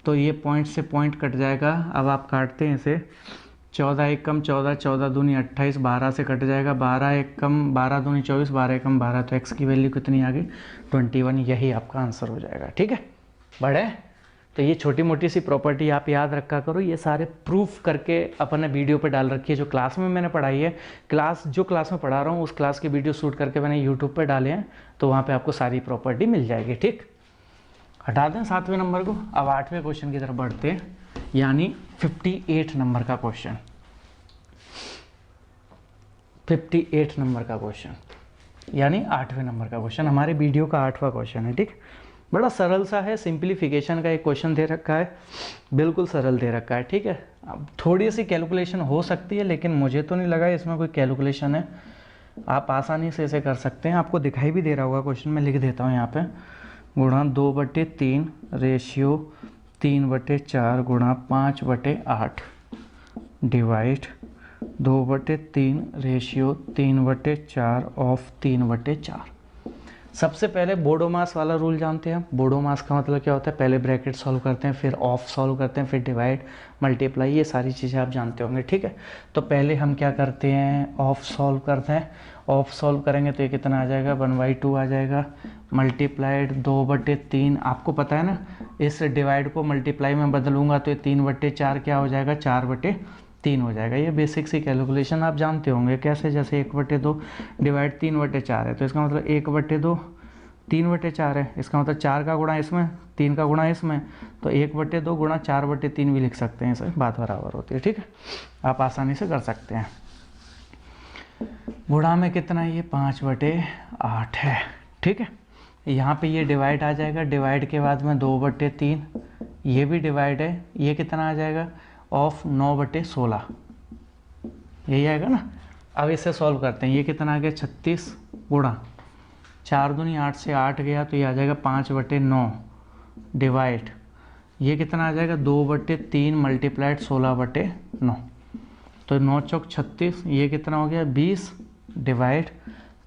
तो ये पॉइंट से पॉइंट कट जाएगा। अब आप काटते हैं इसे, 14 एक कम 14, 14 दूनी 28, 12 से कट जाएगा, 12 एक कम 12 दूनी 24, 12 एक कम 12, तो एक्स की वैल्यू कितनी आ गई 21। यही आपका आंसर हो जाएगा। ठीक है, बड़े तो ये छोटी मोटी सी प्रॉपर्टी आप याद रखा करो, ये सारे प्रूफ करके अपने वीडियो पे डाल रखी है, जो क्लास में मैंने पढ़ाई है। जो क्लास में पढ़ा रहा हूँ उस क्लास के वीडियो शूट करके मैंने यूट्यूब पे डाले हैं, तो वहाँ पे आपको सारी प्रॉपर्टी मिल जाएगी। ठीक, हटा दें 7वें नंबर को। अब 8वें क्वेश्चन की तरफ बढ़ते हैं, यानी 58 नंबर का क्वेश्चन। 58 नंबर का क्वेश्चन यानी 8वें नंबर का क्वेश्चन, हमारे वीडियो का 8वां क्वेश्चन है। ठीक, बड़ा सरल सा है, सिंप्लीफिकेशन का एक क्वेश्चन दे रखा है, बिल्कुल सरल दे रखा है। ठीक है, अब थोड़ी सी कैलकुलेशन हो सकती है, लेकिन मुझे तो नहीं लगा इसमें कोई कैलकुलेशन है, आप आसानी से इसे कर सकते हैं। आपको दिखाई भी दे रहा होगा क्वेश्चन, में लिख देता हूँ यहाँ पे, गुणा 2/3 रेशियो 3/4 गुणा 5/8 डिवाइड 2/3 रेशियो 3/4 ऑफ 3/4। सबसे पहले बोडोमास वाला रूल जानते हैं। बोडोमास का मतलब क्या होता है, पहले ब्रैकेट सॉल्व करते हैं, फिर ऑफ सॉल्व करते हैं, फिर डिवाइड मल्टीप्लाई, ये सारी चीज़ें आप जानते होंगे। ठीक है, तो पहले हम क्या करते हैं, ऑफ सॉल्व करते हैं। ऑफ सॉल्व करेंगे तो ये कितना आ जाएगा 1/2 आ जाएगा, मल्टीप्लाइड 2/3। आपको पता है ना, इस डिवाइड को मल्टीप्लाई में बदलूंगा तो ये 3/4 क्या हो जाएगा 4/3 हो जाएगा। ये बेसिक सी कैलकुलेशन आप जानते होंगे कैसे, जैसे 1/2 डिवाइड 3/4 है, तो इसका मतलब 1/2 3/4 है, इसका मतलब 4 का गुणा इसमें 3 का गुणा इसमें, तो 1/2 गुणा 4/3 भी लिख सकते हैं, इसे बात बराबर होती है। ठीक है, आप आसानी से कर सकते हैं। गुणा में कितना है, ये 5/8 है। ठीक है, यहाँ पे ये डिवाइड आ जाएगा, डिवाइड के बाद में 2/3, ये भी डिवाइड है, ये कितना आ जाएगा ऑफ 9/16, यही आएगा ना। अब इसे सॉल्व करते हैं, ये कितना आ गया 36 गुणा 4 दूनी 8 से 8 गया, तो ये आ जाएगा 5/9 डिवाइड, ये कितना आ जाएगा 2/3 मल्टीप्लाइड 16/9, तो 9 चौक 36, ये कितना हो गया 20 डिवाइड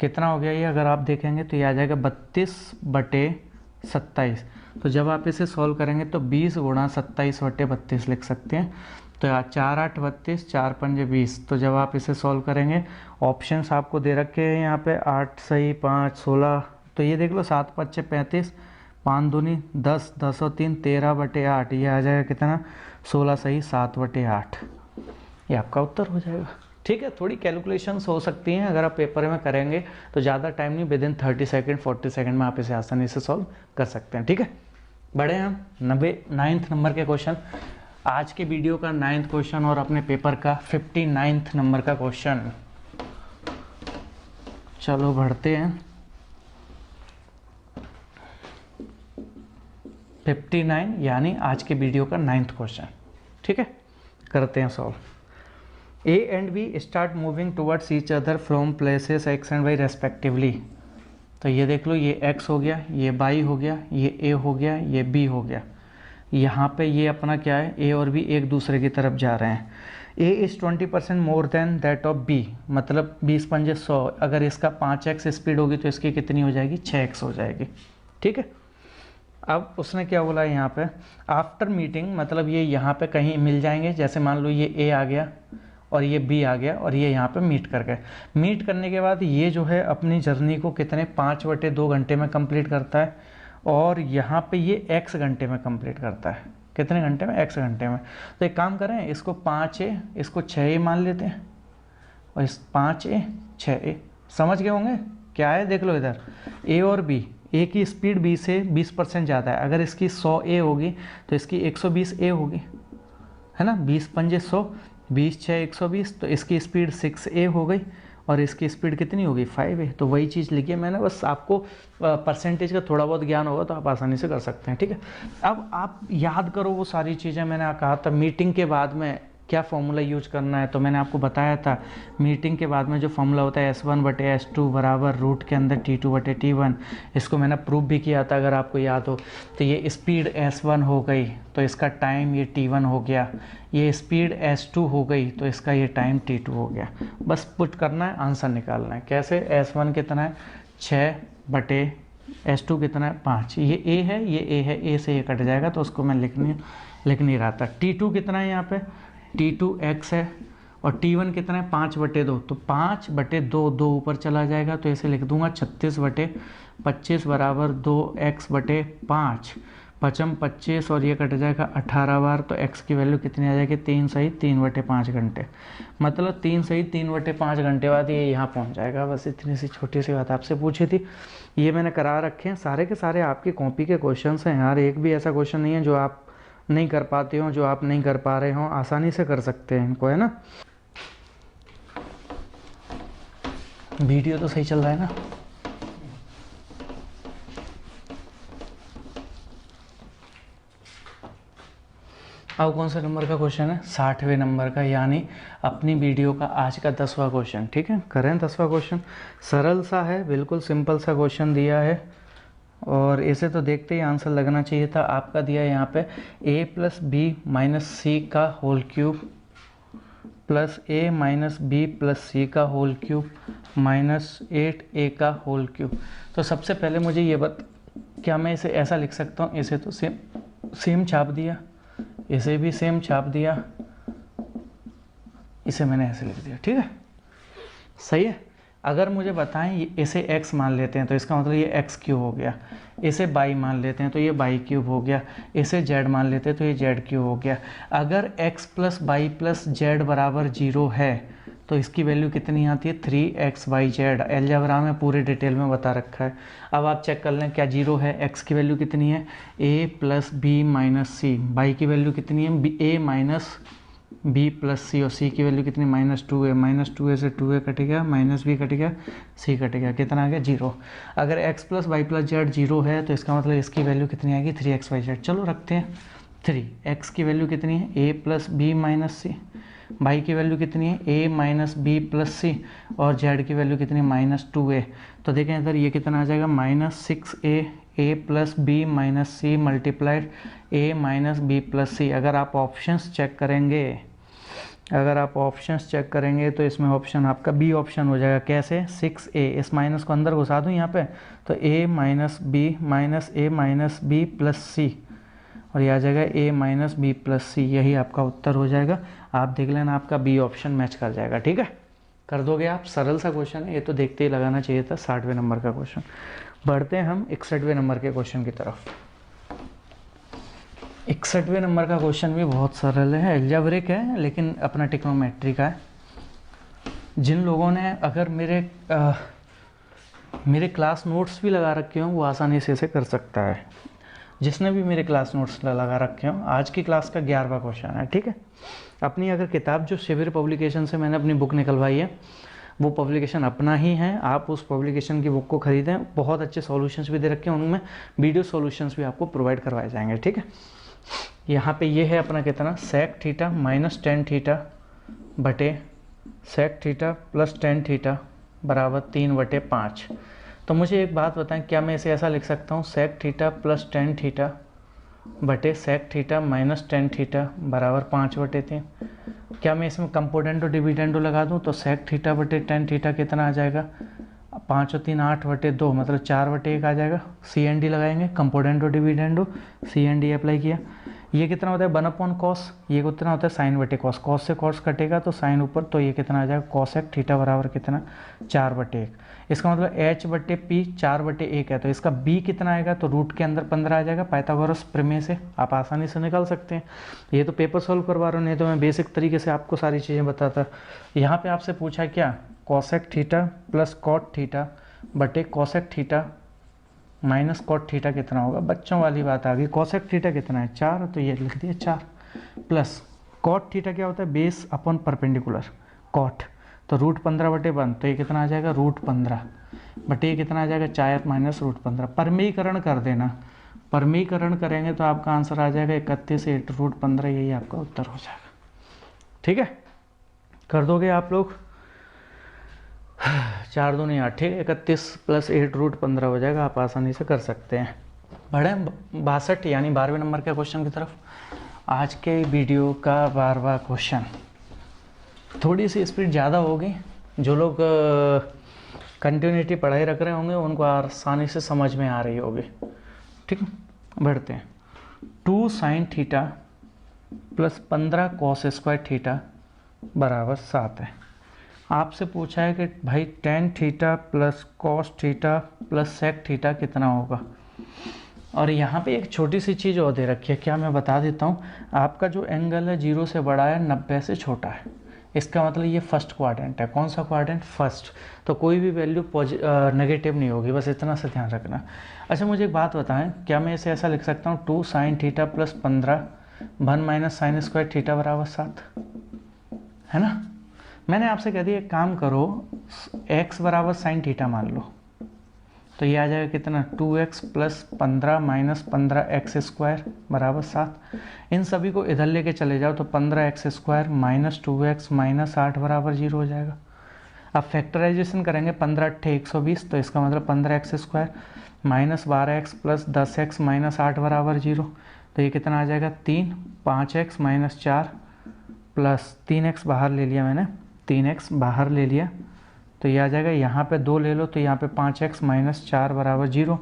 कितना हो गया ये, अगर आप देखेंगे तो ये आ जाएगा 32/27। तो जब आप इसे सॉल्व करेंगे तो 20 गुणा 27/32 लिख सकते हैं। तो 4 8 32, 4 5 20। तो जब आप इसे सॉल्व करेंगे, ऑप्शंस आपको दे रखे हैं यहाँ पे 8 सही 5 16, तो ये देख लो 7 5 6 35, 5 दूनी 10, 10 और 3 13/8, ये आ जाएगा कितना 16 सही 7/8, ये आपका उत्तर हो जाएगा। ठीक है, थोड़ी कैलकुलेशंस हो सकती हैं, अगर आप पेपर में करेंगे तो ज़्यादा टाइम नहीं, विदिन 30 सेकेंड 40 सेकेंड में आप इसे आसानी से सॉल्व कर सकते हैं। ठीक है, बढ़े हम 9th नंबर के क्वेश्चन, आज के वीडियो का 9th क्वेश्चन और अपने पेपर का 59th नंबर का क्वेश्चन। चलो बढ़ते हैं 59 यानी आज के वीडियो का 9th क्वेश्चन। ठीक है, करते हैं solve. A and B start moving towards each other from places X and Y respectively। तो ये देख लो, ये X हो गया, ये Y हो गया, ये A हो गया, ये B हो गया। यहाँ पे ये अपना क्या है, A और B एक दूसरे की तरफ जा रहे हैं। A is 20% more than that of B, मतलब 20 पंजे 100, अगर इसका 5x स्पीड होगी तो इसकी कितनी हो जाएगी 6x हो जाएगी। ठीक है, अब उसने क्या बोला यहाँ पे, आफ्टर मीटिंग, मतलब ये यहाँ पे कहीं मिल जाएंगे, जैसे मान लो ये A आ गया और ये B आ गया और ये यहाँ पे मीट कर गए। मीट करने के बाद ये जो है अपनी जर्नी को कितने 5/2 घंटे में कंप्लीट करता है, और यहाँ पे ये x घंटे में कंप्लीट करता है। कितने घंटे में, x घंटे में। तो एक काम करें, इसको 5a इसको 6a मान लेते हैं, और इस 5a 6a, समझ गए होंगे क्या है, देख लो इधर A और B, A की स्पीड B से 20% ज़्यादा है, अगर इसकी 100a होगी तो इसकी 120a होगी, है ना। 20 पंजे 100, 20 6 120, तो इसकी स्पीड 6a हो गई, और इसकी स्पीड कितनी होगी 5 है। तो वही चीज़ लिखी है मैंने, बस आपको परसेंटेज का थोड़ा बहुत ज्ञान होगा तो आप आसानी से कर सकते हैं, ठीक है। अब आप याद करो वो सारी चीज़ें, मैंने कहा था मीटिंग के बाद में क्या फॉर्मूला यूज करना है, तो मैंने आपको बताया था मीटिंग के बाद में जो फॉर्मूला होता है S1/S2 बराबर रूट के अंदर T2/T1। इसको मैंने प्रूव भी किया था अगर आपको याद हो। तो ये स्पीड S1 हो गई तो इसका टाइम ये T1 हो गया, ये स्पीड S2 हो गई तो इसका ये टाइम T2 हो गया। बस पुट करना है, आंसर निकालना है। कैसे? S1 कितना है 6/S2 कितना है 5। ये A है, ये A है, A से ये कट जाएगा तो उसको मैं लिख नहीं रहा था। T2 कितना है यहाँ पे T2x है और T1 कितना है 5/2, तो 5/2 2 ऊपर चला जाएगा तो ऐसे लिख दूंगा 36/25 बराबर 2x/5। 25 और ये कट जाएगा 18 बार, तो x की वैल्यू कितनी आ जाएगी 3 सही 3/5 घंटे। मतलब 3 सही 3/5 घंटे बाद ये यहाँ पहुँच जाएगा। बस इतनी सी छोटी सी बात आपसे पूछी थी, ये मैंने करा रखे हैं। सारे के सारे आपकी कॉपी के क्वेश्चन हैं यार, एक भी ऐसा क्वेश्चन नहीं है जो आप नहीं कर पाते हो, जो आप नहीं कर पा रहे हो, आसानी से कर सकते हैं इनको, है ना। वीडियो तो सही चल रहा है ना। अब कौन सा नंबर का क्वेश्चन है 60वें नंबर का, यानी अपनी वीडियो का आज का 10वां क्वेश्चन, ठीक है। करें 10वां क्वेश्चन, सरल सा है, बिल्कुल सिंपल सा क्वेश्चन दिया है और इसे तो देखते ही आंसर लगना चाहिए था। आपका दिया है यहाँ पे a + b - c का whole cube plus a - b + c का होल क्यूब -8a का होल क्यूब। तो सबसे पहले मुझे ये क्या मैं इसे ऐसा लिख सकता हूँ? इसे तो सेम छाप दिया, इसे भी सेम छाप दिया, इसे मैंने ऐसे लिख दिया, ठीक है, सही है। अगर मुझे बताएं इसे x मान लेते हैं तो इसका मतलब ये x क्यूब हो गया, इसे y मान लेते हैं तो ये y क्यूब हो गया, इसे z मान लेते हैं तो ये z क्यूब हो गया। अगर x + y + z बराबर 0 है तो इसकी वैल्यू कितनी आती है 3xyz। अलजेब्रा में पूरे डिटेल में बता रखा है। अब आप चेक कर लें क्या 0 है। x की वैल्यू कितनी है a + b - c, y की वैल्यू कितनी है a - b + c और c की वैल्यू कितनी -2a। -2a से 2a कट गया, -b कट गया, c कट गया, कितना आ गया 0। अगर x + y + z 0 है तो इसका मतलब इसकी वैल्यू कितनी आएगी 3xyz। चलो रखते हैं 3। x की वैल्यू कितनी है a + b - c, y की वैल्यू कितनी है a - b + c और z की वैल्यू कितनी है -2a। तो देखें इधर ये कितना आ जाएगा -6a a + b - c multiplied a - b + c। अगर आप ऑप्शंस चेक करेंगे तो इसमें ऑप्शन आपका बी ऑप्शन हो जाएगा। कैसे 6a, इस माइनस को अंदर घुसा दूं यहाँ पे तो a - b - b + c और यह आ जाएगा a - b + c। यही आपका उत्तर हो जाएगा। आप देख लेना आपका बी ऑप्शन मैच कर जाएगा, ठीक है, कर दोगे आप। सरल सा क्वेश्चन है ये, तो देखते ही लगाना चाहिए था 60वें नंबर का क्वेश्चन। बढ़ते हैं हम 61वें नंबर के क्वेश्चन की तरफ। 61वें नंबर का क्वेश्चन भी बहुत सरल है, एल्जेब्रिक है लेकिन अपना ट्रिग्नोमेट्री का है। जिन लोगों ने अगर मेरे क्लास नोट्स भी लगा रखे हों वो आसानी से इसे कर सकता है। जिसने भी मेरे क्लास नोट्स लगा रखे हों, आज की क्लास का 11वां क्वेश्चन है, ठीक है। अपनी अगर किताब जो शिविर पब्लिकेशन से मैंने अपनी बुक निकलवाई है वो पब्लिकेशन अपना ही है, आप उस पब्लिकेशन की बुक को खरीदें। बहुत अच्छे सॉल्यूशंस भी दे रखे हैं, उनमें वीडियो सॉल्यूशंस भी आपको प्रोवाइड करवाए जाएंगे, ठीक है। यहाँ पे ये है अपना कितना sec θ - tan θ बटे sec θ + tan θ बराबर 3/5। तो मुझे एक बात बताएं, क्या मैं इसे ऐसा लिख सकता हूँ sec θ + tan θ बटे sec θ - tan θ बराबर 5/3। क्या मैं इसमें कंपोनेंट और डिविडेंडो लगा दूं तो sec θ बटे tan θ कितना आ जाएगा 5 और 3 8/2 मतलब 4/1 आ जाएगा। CND लगाएंगे, कंपोनेंट और डिविडेंडो, CND अप्लाई किया। ये कितना होता है 1/cos, ये कितना होता है sin/cos। cos से cos कटेगा तो sin ऊपर, तो ये कितना आ जाएगा cosec θ बराबर कितना 4/1। इसका मतलब h/p 4/1 है, तो इसका b कितना आएगा तो रूट के अंदर 15 आ जाएगा। पाइथागोरस प्रमेय से आप आसानी से निकाल सकते हैं। ये तो पेपर सॉल्व करवा रहा हूँ, नहीं तो मैं बेसिक तरीके से आपको सारी चीज़ें बताता। यहाँ पे आपसे पूछा क्या cosec θ + cot θ बटे cosec θ - cot θ कितना होगा। बच्चों वाली बात आ गई। cosec θ कितना है 4, तो ये लिख दिया 4 प्लस cot θ क्या होता है बेस अपॉन परपेंडिकुलर cot, तो √15/1, तो ये कितना आ जाएगा √15 बटे ये कितना आ जाएगा 4 माइनस √15। परमीकरण कर देना, परमीकरण करेंगे तो आपका आंसर आ जाएगा 31 √15, यही आपका उत्तर हो जाएगा। ठीक है, कर दोगे आप लोग? 4 दूनी 8, ठीक है, 31 + 8 √15 हो जाएगा, आप आसानी से कर सकते हैं। बढ़े 62 यानी 12वें नंबर के क्वेश्चन की तरफ। आज के वीडियो का 12वां क्वेश्चन, थोड़ी सी स्पीड ज़्यादा होगी, जो लोग कंटिन्यूटी पढ़ाई रख रहे होंगे उनको आसानी से समझ में आ रही होगी। ठीक है, बढ़ते हैं। 2 sin theta + 15 cos square theta बराबर 7 है। आपसे पूछा है कि भाई tan theta + cos theta + sec theta कितना होगा। और यहाँ पे एक छोटी सी चीज़ और दे रखी है, क्या मैं बता देता हूँ। आपका जो एंगल है 0 से बड़ा है, 90 से छोटा है, इसका मतलब ये फर्स्ट क्वाड्रेंट है। कौन सा क्वाड्रेंट? फर्स्ट। तो कोई भी वैल्यू नेगेटिव नहीं होगी, बस इतना सा ध्यान रखना। अच्छा मुझे एक बात बताएं, क्या मैं इसे ऐसा लिख सकता हूँ 2 sin theta + 15 1 - sin square theta बराबर 7, है ना। मैंने आपसे कह दिया एक काम करो, x बराबर sin थीटा मान लो, तो ये आ जाएगा कितना 2x + 15 - 15x स्क्वायर बराबर 7। इन सभी को इधर लेके चले जाओ तो 15x स्क्वायर - 2x - 8 बराबर 0 हो जाएगा। अब फैक्टराइजेशन करेंगे, 15 × 8 = 120, तो इसका मतलब 15x स्क्वायर - 12x + 10x - 8 बराबर 0। तो ये कितना आ जाएगा 3, 5x - 4 + 3x बाहर ले लिया मैंने, 3x बाहर ले लिया, तो ये आ जाएगा, यहाँ पे 2 ले लो तो यहाँ पे 5x - 4 बराबर 0।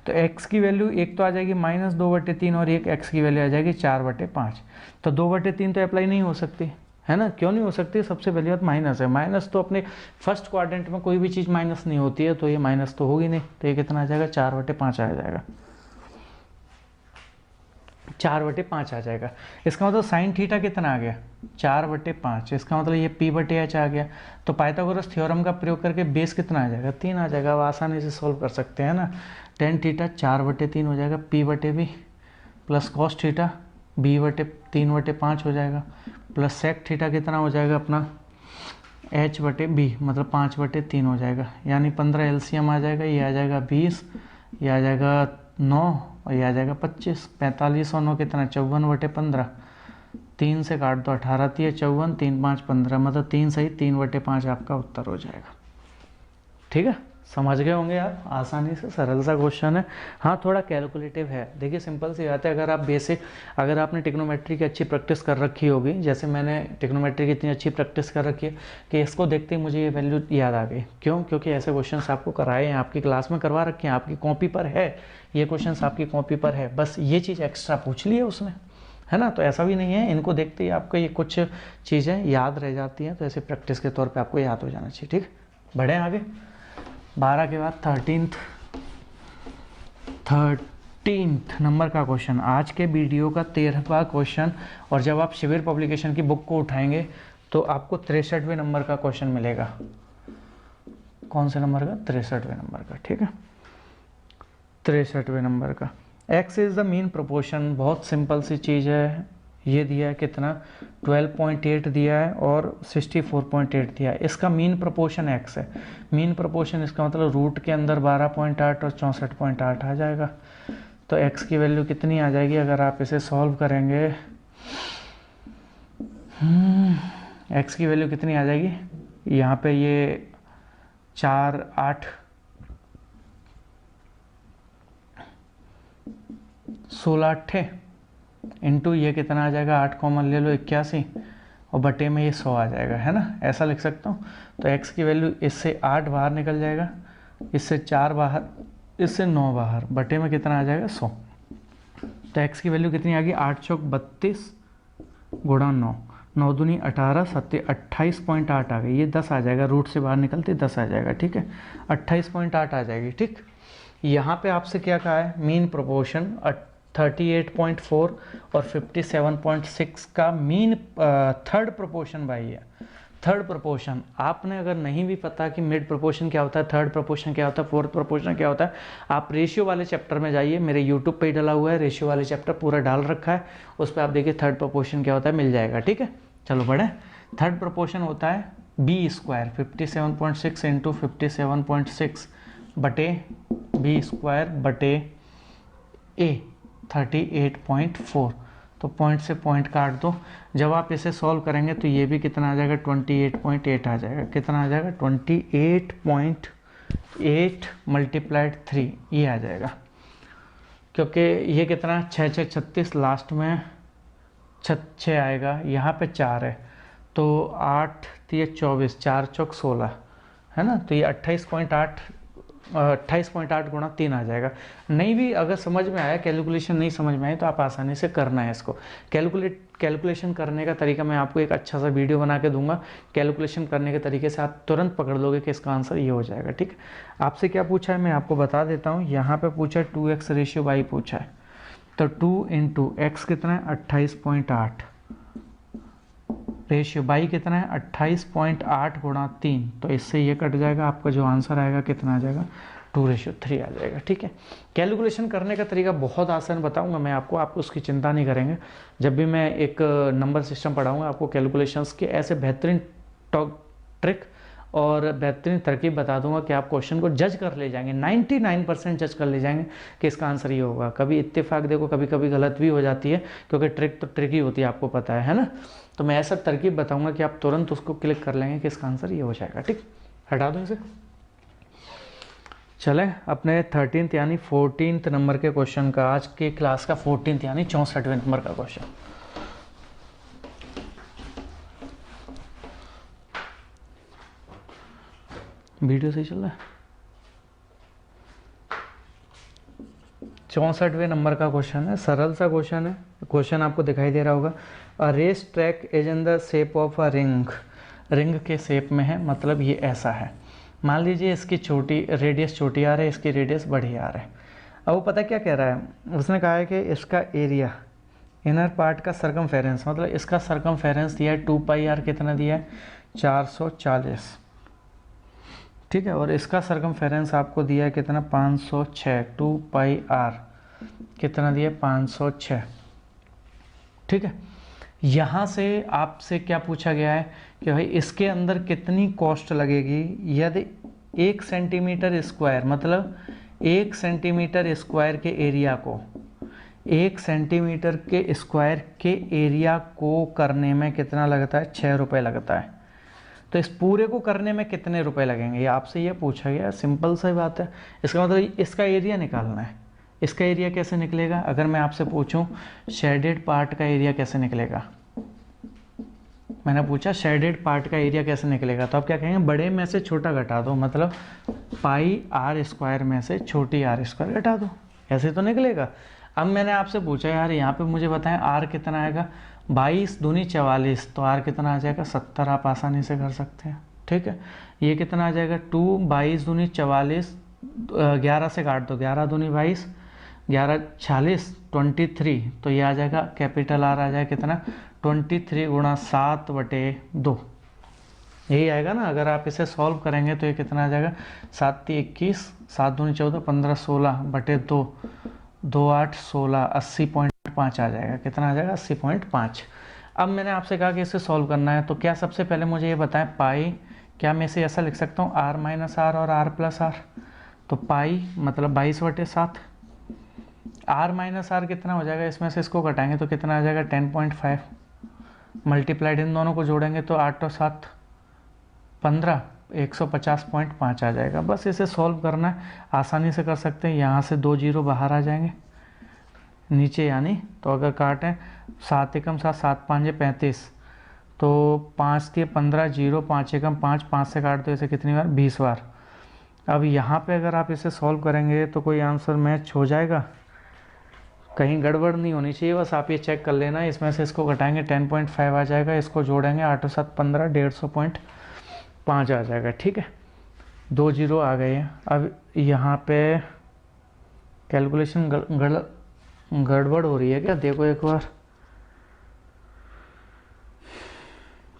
तो x की वैल्यू एक तो आ जाएगी -2/3 और एक x की वैल्यू आ जाएगी 4/5। तो 2/3 तो अप्लाई नहीं हो सकती, है ना। क्यों नहीं हो सकती? सबसे पहली बात माइनस है, माइनस तो अपने फर्स्ट क्वाड्रेंट में कोई भी चीज़ माइनस नहीं होती है, तो ये माइनस तो होगी नहीं। तो ये कितना आ जाएगा 4/5 आ जाएगा, 4/5 आ जाएगा। इसका मतलब साइन थीटा कितना आ गया 4/5, इसका मतलब ये p/h आ गया। तो पाइथागोरस थ्योरम का प्रयोग करके बेस कितना आ जाएगा 3 आ जाएगा। अब आसानी से सॉल्व कर सकते हैं ना। tan थीटा 4/3 हो जाएगा, p/b + cos थीटा b/3/5 हो जाएगा, प्लस sec थीटा कितना हो जाएगा अपना h/b मतलब 5/3 हो जाएगा। यानी 15 LCM आ जाएगा, ये आ जाएगा 20, ये आ जाएगा 9 और ये आ जाएगा 25। 45 और 9 कितना 54/15, 3 से काट दो 18 × 54, 3 × 5 = 15, मतलब 3 सही 3/5 आपका उत्तर हो जाएगा। ठीक है, समझ गए होंगे आप, आसानी से, सरल सा क्वेश्चन है। हाँ थोड़ा कैलकुलेटिव है, देखिए सिंपल सी बात है। अगर आप बेसिक, अगर आपने ट्रिग्नोमेट्री की अच्छी प्रैक्टिस कर रखी होगी, जैसे मैंने ट्रिग्नोमेट्री की इतनी अच्छी प्रैक्टिस कर रखी है कि इसको देखते ही मुझे ये वैल्यू याद आ गई। क्यों? क्योंकि ऐसे क्वेश्चन आपको कराए हैं, आपकी क्लास में करवा रखे हैं, आपकी कॉपी पर है, ये क्वेश्चन आपकी कॉपी पर है, बस ये चीज़ एक्स्ट्रा पूछ ली है उसने, है ना। तो ऐसा भी नहीं है, इनको देखते ही आपको ये कुछ चीज़ें याद रह जाती हैं, तो ऐसे प्रैक्टिस के तौर पे आपको याद हो जाना चाहिए। ठीक, बढ़े आगे। 12 के बाद 13th नंबर का क्वेश्चन, आज के वीडियो का 13वां क्वेश्चन। और जब आप शिविर पब्लिकेशन की बुक को उठाएंगे तो आपको 63वें नंबर का क्वेश्चन मिलेगा। कौन से नंबर का? 63वें नंबर का। ठीक है, 63वें नंबर का। x is the mean proportion, बहुत सिंपल सी चीज़ है। ये दिया है कितना 12.8 दिया है और 64.8 दिया है। इसका मीन प्रोपोर्शन x है। मीन प्रोपोर्शन इसका मतलब रूट के अंदर 12.8 और 64.8 आ जाएगा। तो x की वैल्यू कितनी आ जाएगी अगर आप इसे सॉल्व करेंगे? x की वैल्यू कितनी आ जाएगी? यहाँ पे ये 4 8 16 8 इंटू ये कितना आ जाएगा 8 कॉमन ले लो 81 और बटे में ये 100 आ जाएगा, है ना। ऐसा लिख सकता हूँ। तो x की वैल्यू इससे 8 बाहर निकल जाएगा, इससे 4 बाहर, इससे 9 बाहर, बटे में कितना आ जाएगा 100। तो x की वैल्यू कितनी आ गई 8 चौक 32 गुणा 9, 9 दूनी 18 7 28.8 आ गई। ये 10 आ जाएगा, रूट से बाहर निकलते 10 आ जाएगा। ठीक है, 28.8 आ जाएगी। ठीक, यहाँ पे आपसे क्या कहा है? मीन प्रोपोर्शन 38.4 और 57.6 का मीन थर्ड प्रोपोर्शन भाई है। थर्ड प्रोपोर्शन आपने अगर नहीं भी पता कि मिड प्रोपोर्शन क्या होता है, थर्ड प्रोपोर्शन क्या होता है, फोर्थ प्रोपोर्शन क्या होता है, आप रेशियो वाले चैप्टर में जाइए, मेरे यूट्यूब पे ही डाला हुआ है, रेशियो वाले चैप्टर पूरा डाल रखा है, उस पर आप देखिए थर्ड प्रोपोर्शन क्या होता है, मिल जाएगा। ठीक है, चलो बढ़े। थर्ड प्रोपोर्शन होता है बी स्क्वायर 57.6 इंटू 57.6 बटे बी स्क्वायर बटे ए 38.4। तो पॉइंट से पॉइंट काट दो। जब आप इसे सॉल्व करेंगे तो ये भी कितना आ जाएगा 28.8 आ जाएगा। कितना आ जाएगा 28.8 मल्टीप्लाइड 3 ये आ जाएगा, क्योंकि ये कितना 6 6 36 लास्ट में 6 आएगा, यहाँ पे 4 है तो 8 ये 24 4 चौक 16 है ना, तो ये 28.8 गुणा 3 आ जाएगा। नहीं भी अगर समझ में आया, कैलकुलेशन नहीं समझ में आए तो आप आसानी से करना है इसको। कैलकुलेशन करने का तरीका मैं आपको एक अच्छा सा वीडियो बना के दूंगा। कैलकुलेशन करने के तरीके से आप तुरंत पकड़ लोगे कि इसका आंसर ये हो जाएगा। ठीक है, आपसे क्या पूछा है मैं आपको बता देता हूँ। यहाँ पे पूछा है 2x रेशियो y पूछा है, तो 2 इंटू एक्स कितना है 28.8 रेशियो बाई कितना है 28.8 गुणा 3, तो इससे ये कट जाएगा। आपका जो आंसर आएगा कितना आ जाएगा 2:3 आ जाएगा। ठीक है, कैलकुलेशन करने का तरीका बहुत आसान बताऊंगा मैं आपको, आप उसकी चिंता नहीं करेंगे। जब भी मैं एक नंबर सिस्टम पढ़ाऊंगा आपको कैलकुलेशंस के ऐसे बेहतरीन ट्रिक और बेहतरीन तरकीब बता दूंगा कि आप क्वेश्चन को जज कर ले जाएंगे, 99% जज कर ले जाएंगे कि इसका आंसर ये होगा। कभी इत्तेफाक देखो, कभी कभी गलत भी हो जाती है, क्योंकि ट्रिक तो ट्रिक ही होती है, आपको पता है ना। तो मैं ऐसा तरकीब बताऊंगा कि आप तुरंत उसको क्लिक कर लेंगे कि इसका आंसर ये हो जाएगा। ठीक, हटा दो इसे। चलें अपने 13th यानी 14th नंबर के क्वेश्चन का, आज के क्लास का 14th यानी 64वें नंबर का क्वेश्चन। वीडियो सही चल रहा है। 64वें नंबर का क्वेश्चन है, सरल सा क्वेश्चन है। क्वेश्चन आपको दिखाई दे रहा होगा। A race track is in the shape of a ring, ring के शेप में है, मतलब ये ऐसा है। मान लीजिए इसकी छोटी रेडियस छोटी आ रही है, इसकी रेडियस बड़ी आ रहा है। अब वो पता क्या कह रहा है, उसने कहा है कि इसका एरिया इनर पार्ट का सरकमफेरेंस, मतलब इसका सरकमफेरेंस दिया है 2πr, कितना दिया है 440। ठीक है, और इसका सरकमफेरेंस आपको दिया है कितना 506, 2πr कितना दिया 506। ठीक है, यहाँ से आपसे क्या पूछा गया है कि भाई इसके अंदर कितनी कॉस्ट लगेगी यदि 1 सेंटीमीटर स्क्वायर, मतलब 1 सेंटीमीटर स्क्वायर के एरिया को 1 सेंटीमीटर के स्क्वायर के एरिया को करने में कितना लगता है 6 रुपये लगता है। तो इस पूरे को करने में कितने रुपए लगेंगे, ये आपसे ये पूछा गया। सिंपल सी बात है, इसका मतलब इसका एरिया निकालना है। इसका एरिया कैसे निकलेगा, अगर मैं आपसे पूछूं शेडेड पार्ट का एरिया कैसे निकलेगा, मैंने पूछा शेडेड पार्ट का एरिया कैसे निकलेगा, तो आप क्या कहेंगे बड़े में से छोटा घटा दो, मतलब πr² में से छोटी r² घटा दो, ऐसे तो निकलेगा। अब मैंने आपसे पूछा यार यहाँ पे मुझे बताएं r कितना आएगा, 22 दूनी 44, तो r कितना आ जाएगा 70, आप आसानी से कर सकते हैं। ठीक है, ये कितना आ जाएगा 2, 22 दूनी 44, 11 से काट दो, 11 दूनी 22, 11 46, 23, तो ये आ जाएगा कैपिटल R आ जाएगा कितना 23 गुणा 7/2, यही आएगा ना। अगर आप इसे सॉल्व करेंगे तो ये कितना आ जाएगा 7 × 21, 7 दूनी 14, 15 16/2, 2 8 16, 80.5 आ जाएगा। कितना आ जाएगा 80.5। अब मैंने आपसे कहा कि इसे सॉल्व करना है, तो क्या सबसे पहले मुझे ये बताएं पाई, क्या मैं इसे ऐसा लिख सकता हूँ r - r और r + r, तो पाई मतलब 22/7, r - r कितना हो जाएगा, इसमें से इसको घटाएंगे तो कितना आ जाएगा 10.5, मल्टीप्लाइड इन दोनों को जोड़ेंगे तो 8 और 7 15, 150.5 आ जाएगा। बस इसे सॉल्व करना है, आसानी से कर सकते हैं। यहाँ से 2 जीरो बाहर आ जाएंगे नीचे, यानी तो अगर काटें 7 एकम 7, 7 5 35, तो 5 × 15 0, 5 एकम 5, 5 से काट दो इसे कितनी बार 20 बार। अब यहाँ पे अगर आप इसे सॉल्व करेंगे तो कोई आंसर मैच हो जाएगा, कहीं गड़बड़ नहीं होनी चाहिए, बस आप ये चेक कर लेना। इसमें से इसको घटाएंगे 10.5 आ जाएगा, इसको जोड़ेंगे 8 और 7 15, 150.5 आ जाएगा। ठीक है, 2 जीरो आ गए हैं। अब यहाँ पे कैलकुलेशन गड़बड़ हो रही है क्या, देखो एक बार,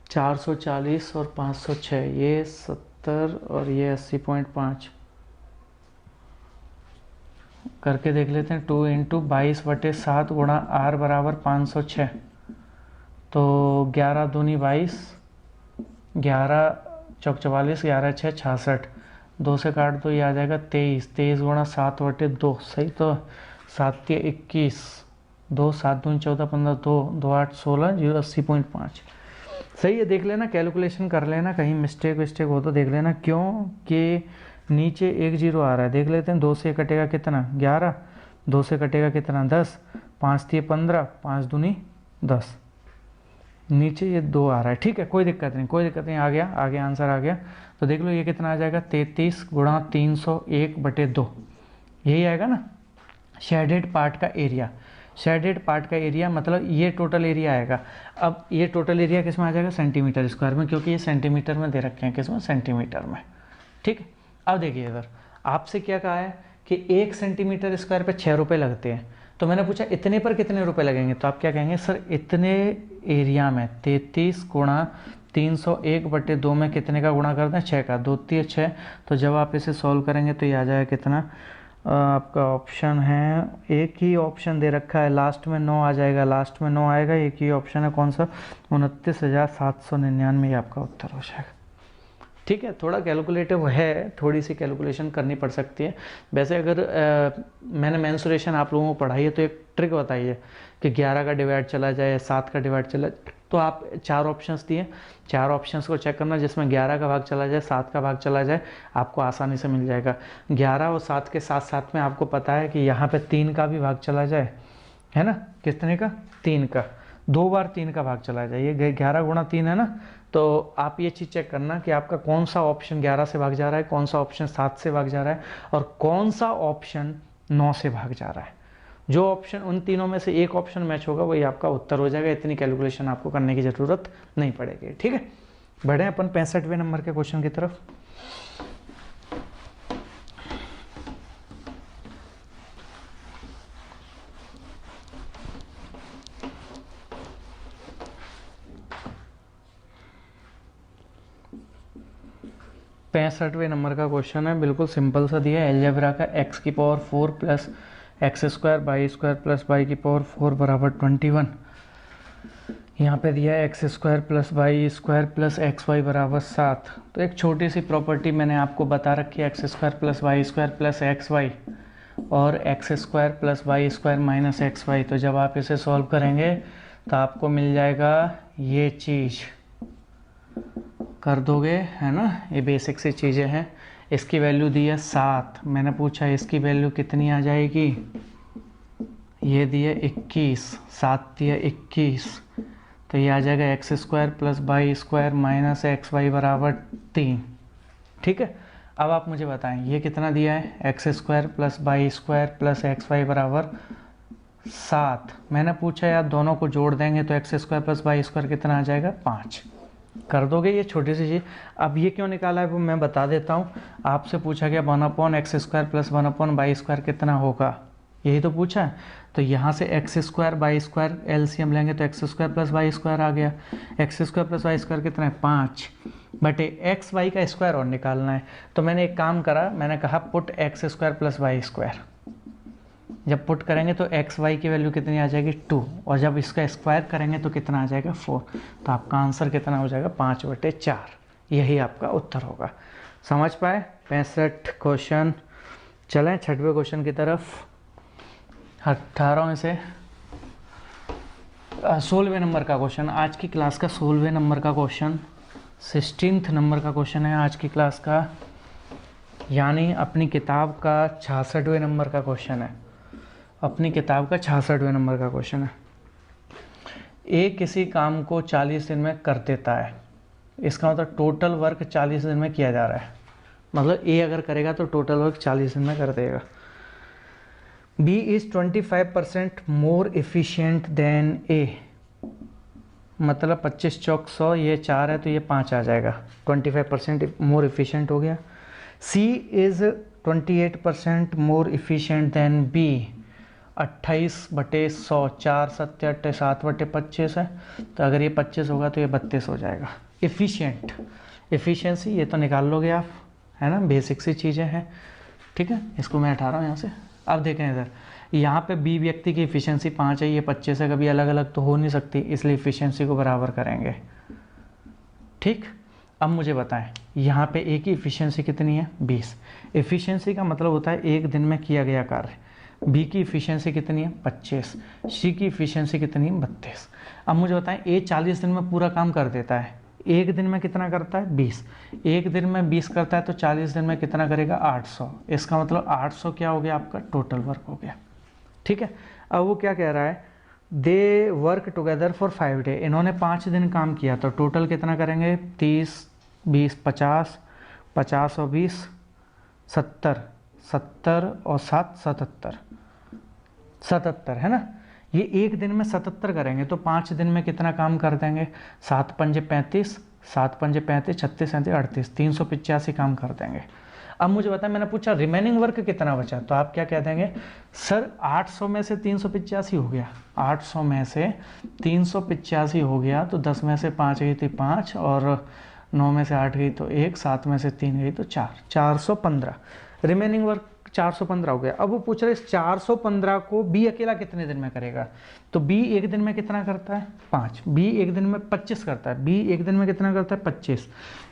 440 और 506, ये 70 और ये 80.5 करके देख लेते हैं। 2 × 22/7 गुणा r बराबर 506, तो 11 दूनी 22, 11 चौक 44, 11 6 66, 2 से काट दो, ये आ जाएगा 23, 23 गुणा 7/2, सही तो 7 या 21, 2 7 दूनी 14 15, 2 2 8 16, 0 80.5, सही है। देख लेना, कैलकुलेशन कर लेना, कहीं मिस्टेक विस्टेक हो तो देख लेना, क्यों कि नीचे 1 0 आ रहा है। देख लेते हैं, 2 से कटेगा कितना 11, 2 से कटेगा कितना 10, 5 3 15, 5 दूनी 10, नीचे ये 2 आ रहा है। ठीक है, कोई दिक्कत नहीं, कोई दिक्कत नहीं, आ गया आंसर आ गया। तो देख लो ये कितना आ जाएगा 33 गुणा 301/2, यही आएगा ना शेडेड पार्ट का एरिया। शेडेड पार्ट का एरिया मतलब ये टोटल एरिया आएगा। अब ये टोटल एरिया किस में आ जाएगा, सेंटीमीटर स्क्वायर में, क्योंकि ये सेंटीमीटर में दे रखे हैं, किस में, सेंटीमीटर में। ठीक है, अब देखिए इधर आपसे क्या कहा है कि 1 सेंटीमीटर स्क्वायर पे 6 रुपये लगते हैं, तो मैंने पूछा इतने पर कितने रुपए लगेंगे, तो आप क्या कहेंगे, सर इतने एरिया में 33 गुणा 301/2 में कितने का गुणा कर दें, 6 का, 2 3 6। तो जब आप इसे सॉल्व करेंगे तो ये आ जाएगा कितना, आपका ऑप्शन है, एक ही ऑप्शन दे रखा है, लास्ट में 9 आ जाएगा, लास्ट में 9 आएगा, एक ही ऑप्शन है, कौन सा, 29,799, ये आपका उत्तर हो जाएगा। ठीक है, थोड़ा कैलकुलेटिव है, थोड़ी सी कैलकुलेशन करनी पड़ सकती है। वैसे अगर मैंने मेंसुरेशन आप लोगों को पढ़ाई है तो एक ट्रिक बताइए कि 11 का डिवाइड चला जाए, 7 का डिवाइड चला, तो आप 4 ऑप्शंस दिए, 4 ऑप्शंस को चेक करना, जिसमें 11 का भाग चला जाए, 7 का भाग चला जाए, आपको आसानी से मिल जाएगा। 11 और 7 के साथ साथ में आपको पता है कि यहाँ पे 3 का भी भाग चला जाए, है ना, कितने का, 3 का, 2 बार 3 का भाग चला जाए, ये 11 गुणा 3 है ना। तो आप ये चीज़ चेक करना कि आपका कौन सा ऑप्शन 11 से भाग जा रहा है, कौन सा ऑप्शन 7 से भाग जा रहा है, और कौन सा ऑप्शन 9 से भाग जा रहा है। जो ऑप्शन उन तीनों में से एक ऑप्शन मैच होगा वही आपका उत्तर हो जाएगा। इतनी कैलकुलेशन आपको करने की ज़रूरत नहीं पड़ेगी। ठीक है, बढ़े अपन 65वें नंबर के क्वेश्चन की तरफ। पैंसठवें नंबर का क्वेश्चन है, बिल्कुल सिंपल सा दिया है, एलजेब्रा का, x⁴ plus x² y² plus y⁴ बराबर 21। यहाँ पे दिया है x² plus y² plus xy बराबर 7। तो एक छोटी सी प्रॉपर्टी मैंने आपको बता रखी है, x² plus y² plus xy और x² plus y² minus xy। तो जब आप इसे सॉल्व करेंगे तो आपको मिल जाएगा ये चीज़, कर दोगे, है ना, ये बेसिक सी चीज़ें हैं। इसकी वैल्यू दी है 7, मैंने पूछा इसकी वैल्यू कितनी आ जाएगी, ये दी है 21, 7 दिया 21, तो ये आ जाएगा x² plus y² minus xy बराबर 3। ठीक है, अब आप मुझे बताएं ये कितना दिया है, x² plus y² plus xy बराबर 7। मैंने पूछा यार दोनों को जोड़ देंगे तो x² प्लस y² कितना आ जाएगा, 5। कर दोगे ये छोटी सी चीज़। अब ये क्यों निकाला है वो मैं बता देता हूँ। आपसे पूछा गया 1/x² प्लस 1/y² कितना होगा, यही तो पूछा है। तो यहाँ से x² y² एलसीएम लेंगे तो x² प्लस y² आ गया, x² प्लस y² कितना है, 5 बटे एक्स वाई का स्क्वायर और निकालना है। तो मैंने एक काम करा, मैंने कहा पुट x² प्लस y²। जब पुट करेंगे तो एक्स वाई की वैल्यू कितनी आ जाएगी, 2, और जब इसका स्क्वायर करेंगे तो कितना आ जाएगा, 4। तो आपका आंसर कितना हो जाएगा, 5/4। यही आपका उत्तर होगा। समझ पाए 65 क्वेश्चन। चलें 6वें क्वेश्चन की तरफ। 18वें से 16वें नंबर का क्वेश्चन, आज की क्लास का 16वें नंबर का क्वेश्चन, 16th नंबर का क्वेश्चन है आज की क्लास का, यानी अपनी किताब का 66वें नंबर का क्वेश्चन है। अपनी किताब का 66वें नंबर का क्वेश्चन है। ए किसी काम को 40 दिन में कर देता है, इसका मतलब टोटल वर्क 40 दिन में किया जा रहा है। मतलब ए अगर करेगा तो टोटल वर्क 40 दिन में कर देगा। B is 25% more efficient than A, मतलब 25 चौक 100, ये 4 है तो ये 5 आ जाएगा, 25% मोर एफिशिएंट हो गया। C is 28% more efficient than B, 28/100, 4 7 8 7/25 है, तो अगर ये 25 होगा तो ये 32 हो जाएगा। एफिशिएंट, एफिशिएंसी ये तो निकाल लोगे आप, है ना, बेसिक सी चीज़ें हैं। ठीक है, इसको मैं हटा रहा हूँ यहाँ से। अब देखें इधर, यहाँ पे बी व्यक्ति की एफिशिएंसी 5 है, ये 25 है, कभी अलग अलग तो हो नहीं सकती, इसलिए एफिशिएंसी को बराबर करेंगे। ठीक, अब मुझे बताएं यहाँ पे ए की इफ़िशियंसी कितनी है 20। इफ़िशियंसी का मतलब होता है एक दिन में किया गया कार्य। बी की इफ़िशियंसी कितनी है 25। सी की इफ़िशियंसी कितनी है 32। अब मुझे बताएं ए 40 दिन में पूरा काम कर देता है, एक दिन में कितना करता है 20। एक दिन में 20 करता है तो 40 दिन में कितना करेगा 800। इसका मतलब 800 क्या हो गया आपका टोटल वर्क हो गया। ठीक है, अब वो क्या कह रहा है, they work together for 5 day, इन्होंने 5 दिन काम किया तो टोटल कितना करेंगे 30 20 50, 50 और 20 70, 70 और 7 77, 77 है ना। ये एक दिन में 77 करेंगे तो 5 दिन में कितना काम कर देंगे, 7 पंजे 35, 7 पंजे 35, 36 37 38, 385 काम कर देंगे। अब मुझे बताया, मैंने पूछा रिमेनिंग वर्क कितना बचा, तो आप क्या कह देंगे सर 800 में से 385 हो गया, 800 में से 385 हो गया तो 10 में से 5 गई थी 5 और 9 में से 8 गई तो 1, 7 में से 3 गई तो 4, 415 रिमेनिंग वर्क 415 हो गया। अब वो पूछ रहे इस 415 को बी अकेला कितने दिन में करेगा, तो बी एक दिन में कितना करता है 5, बी एक दिन में 25 करता है, बी एक दिन में कितना करता है 25।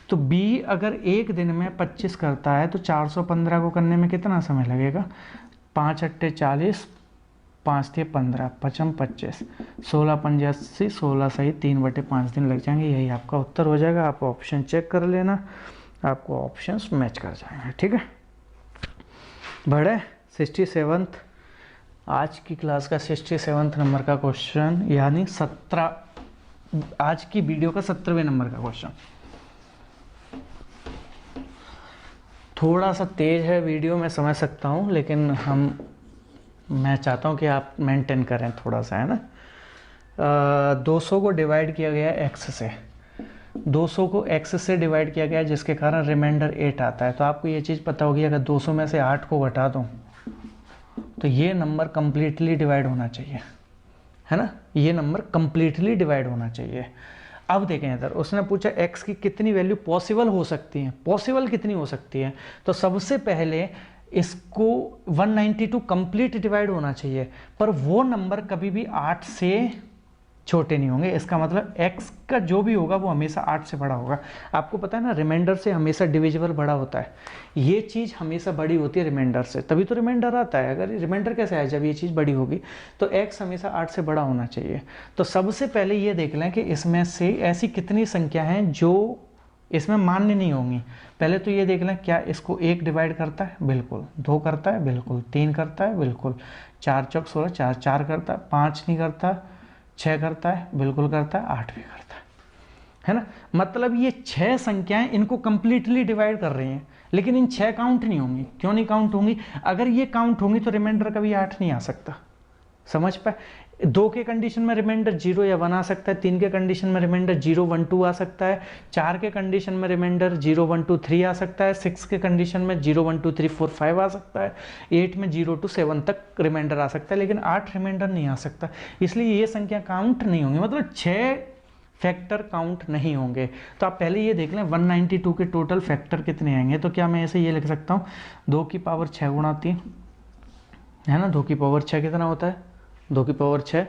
तो बी अगर एक दिन में 25 करता है तो 415 को करने में कितना समय लगेगा, 5 अट्टे 40, 5 थे 15, 5 25, 16 पंजे 80, 16 सही 3/5 दिन लग जाएंगे। यही आपका उत्तर हो जाएगा। आप ऑप्शन चेक कर लेना, आपको ऑप्शंस मैच कर जाएंगे। ठीक है, बढ़े 67th आज की क्लास का 67 नंबर का क्वेश्चन, यानी 17 आज की वीडियो का 17वें नंबर का क्वेश्चन। थोड़ा सा तेज है वीडियो, मैं समझ सकता हूँ, लेकिन मैं चाहता हूँ कि आप मेंटेन करें थोड़ा सा, है ना। 200 को डिवाइड किया गया x से, 200 को x से डिवाइड किया गया जिसके कारण रिमाइंडर 8 आता है। तो आपको ये चीज़ पता होगी अगर 200 में से 8 को घटा दूँ तो ये नंबर कम्प्लीटली डिवाइड होना चाहिए, है ना, ये नंबर कम्प्लीटली डिवाइड होना चाहिए। अब देखें इधर उसने पूछा x की कितनी वैल्यू पॉसिबल हो सकती है, पॉसिबल कितनी हो सकती है। तो सबसे पहले इसको 192 कंप्लीट डिवाइड होना चाहिए, पर वो नंबर कभी भी 8 से छोटे नहीं होंगे। इसका मतलब x का जो भी होगा वो हमेशा 8 से बड़ा होगा। आपको पता है ना रिमाइंडर से हमेशा डिविजिबल बड़ा होता है, ये चीज़ हमेशा बड़ी होती है रिमाइंडर से, तभी तो रिमाइंडर आता है। अगर रिमाइंडर कैसे आया, जब ये चीज़ बड़ी होगी। तो x हमेशा 8 से बड़ा होना चाहिए। तो सबसे पहले ये देख लें कि इसमें से ऐसी कितनी संख्या हैं जो इसमें मान्य नहीं होंगी। पहले तो ये देख लें क्या इसको 1 डिवाइड करता है, बिल्कुल। 2 करता है, बिल्कुल। 3 करता है, बिल्कुल। 4 चौक 16, 4 4 करता है, 5 नहीं करता, 6 करता है, बिल्कुल करता है, 8 भी करता है ना। मतलब ये 6 संख्याएं इनको कंप्लीटली डिवाइड कर रही हैं, लेकिन इन 6 काउंट नहीं होंगी। क्यों नहीं काउंट होंगी, अगर ये काउंट होंगी तो रिमाइंडर कभी 8 नहीं आ सकता। समझ पाए, 2 के कंडीशन में रिमाइंडर 0 या 1 आ सकता है, 3 के कंडीशन में रिमाइंडर 0 1 2 आ सकता है, 4 के कंडीशन में रिमाइंडर 0 1 2 3 आ सकता है, 6 के कंडीशन में 0 1 2 3 4 5 आ सकता है, 8 में 0 to 7 तक रिमाइंडर आ सकता है, लेकिन 8 रिमाइंडर नहीं आ सकता। इसलिए ये संख्या काउंट नहीं होंगी, मतलब 6 फैक्टर काउंट नहीं होंगे। तो आप पहले ये देख लें 192 के टोटल फैक्टर कितने आएंगे। तो क्या मैं ऐसे ये लिख सकता हूँ 2 की पावर 6 गुणा 3, है ना। 2 की पावर 6 कितना होता है, 2 की पावर 6,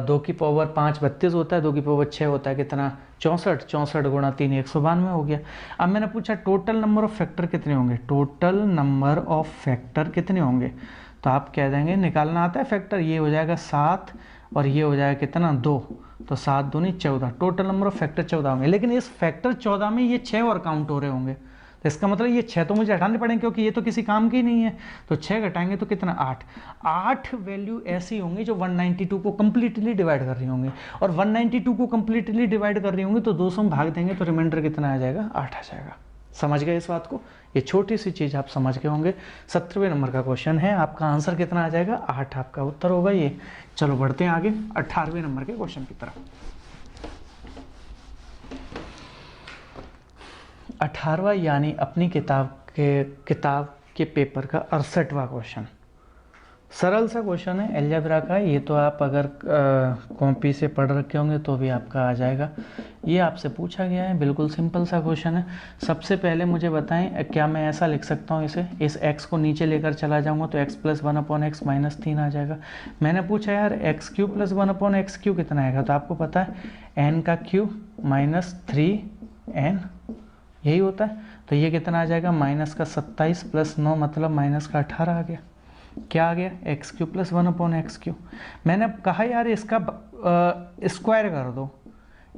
2 की पावर 5 32 होता है, 2 की पावर 6 होता है कितना 64, 64 गुणा 3 192 हो गया। अब मैंने पूछा टोटल नंबर ऑफ फैक्टर कितने होंगे, टोटल नंबर ऑफ फैक्टर कितने होंगे। तो आप कह देंगे निकालना आता है फैक्टर, ये हो जाएगा 7 और ये हो जाएगा कितना 2, तो 7 दूनी 14, टोटल नंबर ऑफ फैक्टर 14 होंगे। लेकिन इस फैक्टर 14 में ये 6 और काउंट हो रहे होंगे, तो इसका मतलब ये 6 तो मुझे हटाने पड़ेंगे क्योंकि ये तो किसी काम की नहीं है। तो 6 घटाएंगे तो कितना 8 वैल्यू ऐसी होंगी जो 192 को कंप्लीटली डिवाइड कर रही होंगी, और 192 को कंप्लीटली डिवाइड कर रही होंगी तो 200 में भाग देंगे तो रिमाइंडर कितना आ जाएगा 8 आ जाएगा। समझ गए इस बात को, ये छोटी सी चीज़ आप समझ गए होंगे। 17वें नंबर का क्वेश्चन है, आपका आंसर कितना आ जाएगा 8 आपका उत्तर होगा ये। चलो बढ़ते हैं आगे 18वें नंबर के क्वेश्चन की तरफ। 18वां यानी अपनी किताब के पेपर का 68वां क्वेश्चन। सरल सा क्वेश्चन है अलजेब्रा का, ये तो आप अगर कॉपी से पढ़ रखे होंगे तो भी आपका आ जाएगा। ये आपसे पूछा गया है, बिल्कुल सिंपल सा क्वेश्चन है। सबसे पहले मुझे बताएं क्या मैं ऐसा लिख सकता हूँ इसे, इस x को नीचे लेकर चला जाऊँगा तो x + 1/x - 3 आ जाएगा। मैंने पूछा यार x³ + 1/x³ कितना आएगा, तो आपको पता है n का क्यूब -3n यही होता है। तो ये कितना आ जाएगा, माइनस का 27 प्लस 9 मतलब माइनस का 18 आ गया। क्या आ गया, एक्स क्यू प्लस 1/x3। मैंने अब कहा यार इसका स्क्वायर कर दो,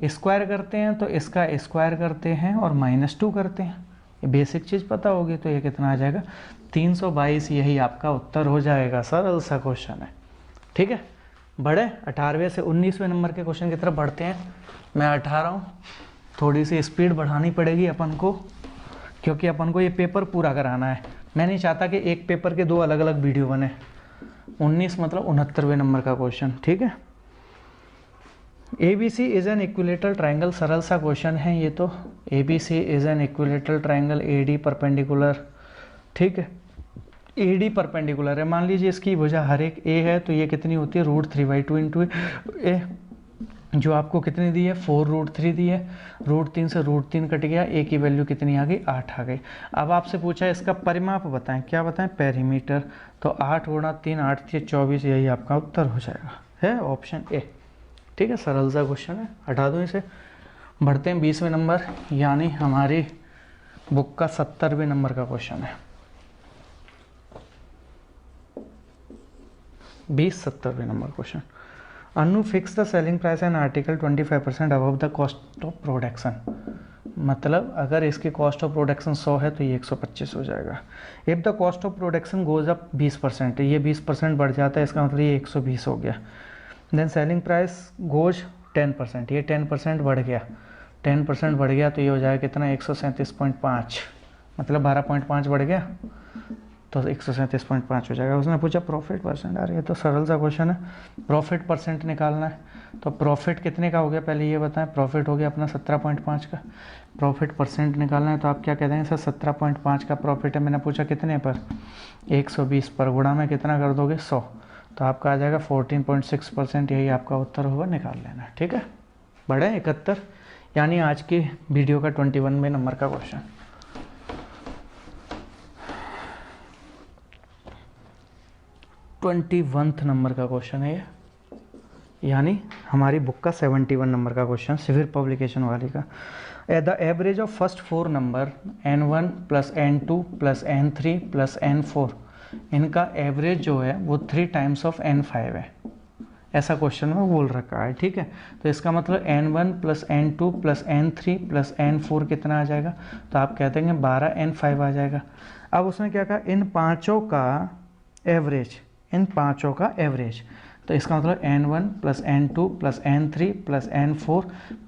स्क्वायर करते हैं तो इसका स्क्वायर करते हैं और -2 करते हैं, ये बेसिक चीज़ पता होगी। तो ये कितना आ जाएगा, 322। यही आपका उत्तर हो जाएगा, सरल सा क्वेश्चन है। ठीक है, बढ़े 18वें से 19वें नंबर के क्वेश्चन की तरफ बढ़ते हैं। मैं 18 हूँ, थोड़ी सी स्पीड बढ़ानी पड़ेगी अपन को, क्योंकि अपन को ये पेपर पूरा कराना है। मैं नहीं चाहता कि एक पेपर के 2 अलग अलग वीडियो बने। 19 मतलब 69वें नंबर का क्वेश्चन। ठीक है, ABC is an equilateral triangle, सरल सा क्वेश्चन है ये तो। ABC is an equilateral triangle, AD perpendicular. ठीक है, AD परपेंडिकुलर है, मान लीजिए इसकी भुजा हर एक A है, तो ये कितनी होती है, √3/2 इंटू A, जो आपको कितनी दी है, 4√3 दी है। √3 से √3 कट गया, A की वैल्यू कितनी आ गई, 8 आ गई। अब आपसे पूछा है इसका परिमाप बताएं, क्या बताएं, पेरीमीटर। तो 8 गुणा 3, 8 3 24, यही आपका उत्तर हो जाएगा, है ऑप्शन ए। ठीक है, सरल सा क्वेश्चन है, हटा दो इसे। बढ़ते हैं 20वें नंबर, यानी हमारी बुक का 70वें नंबर का क्वेश्चन है। 70वें नंबर क्वेश्चन। अनु fix the selling price an article 25% above the cost of production. मतलब अगर इसकी कॉस्ट ऑफ प्रोडक्शन 100 है तो ये 125 हो जाएगा। If the cost of production goes up 20%, ये 20% बढ़ जाता है, इसका मतलब ये 120 हो गया। देन सेलिंग प्राइस गोज 10%, ये 10% बढ़ गया, 10% बढ़ गया तो ये हो जाएगा कितना, 137.5, मतलब 12.5 बढ़ गया तो 137.5 हो जाएगा। उसने पूछा प्रॉफिट परसेंट, यार ये तो सरल सा क्वेश्चन है, प्रॉफिट परसेंट निकालना है। तो प्रॉफिट कितने का हो गया, पहले ये बताएं। प्रॉफिट हो गया अपना 17.5 का, प्रॉफिट परसेंट निकालना है तो आप क्या कहते हैं सर, 17.5 का प्रॉफिट है, मैंने पूछा कितने पर, 120 पर, गुणा में कितना कर दोगे, 100, तो आपका आ जाएगा 14.6%, यही आपका उत्तर होगा, निकाल लेना। ठीक है, बढ़े 71, यानी आज की वीडियो का 21वें नंबर का क्वेश्चन। 21 नंबर का क्वेश्चन है ये, यानी हमारी बुक का 71 नंबर का क्वेश्चन, सिविल पब्लिकेशन वाली का। The average of first 4 number N1 plus N2 plus N3 plus N4, इनका एवरेज जो है वो 3 टाइम्स ऑफ N5 है, ऐसा क्वेश्चन में बोल रखा है। ठीक है, तो इसका मतलब N1 plus N2 plus N3 plus N4 कितना आ जाएगा, तो आप कहते हैं 12 N5 आ जाएगा। अब उसने क्या कहा, इन पाँचों का एवरेज, इन पाँचों का एवरेज, तो इसका मतलब N1 plus N2 plus N3 plus N4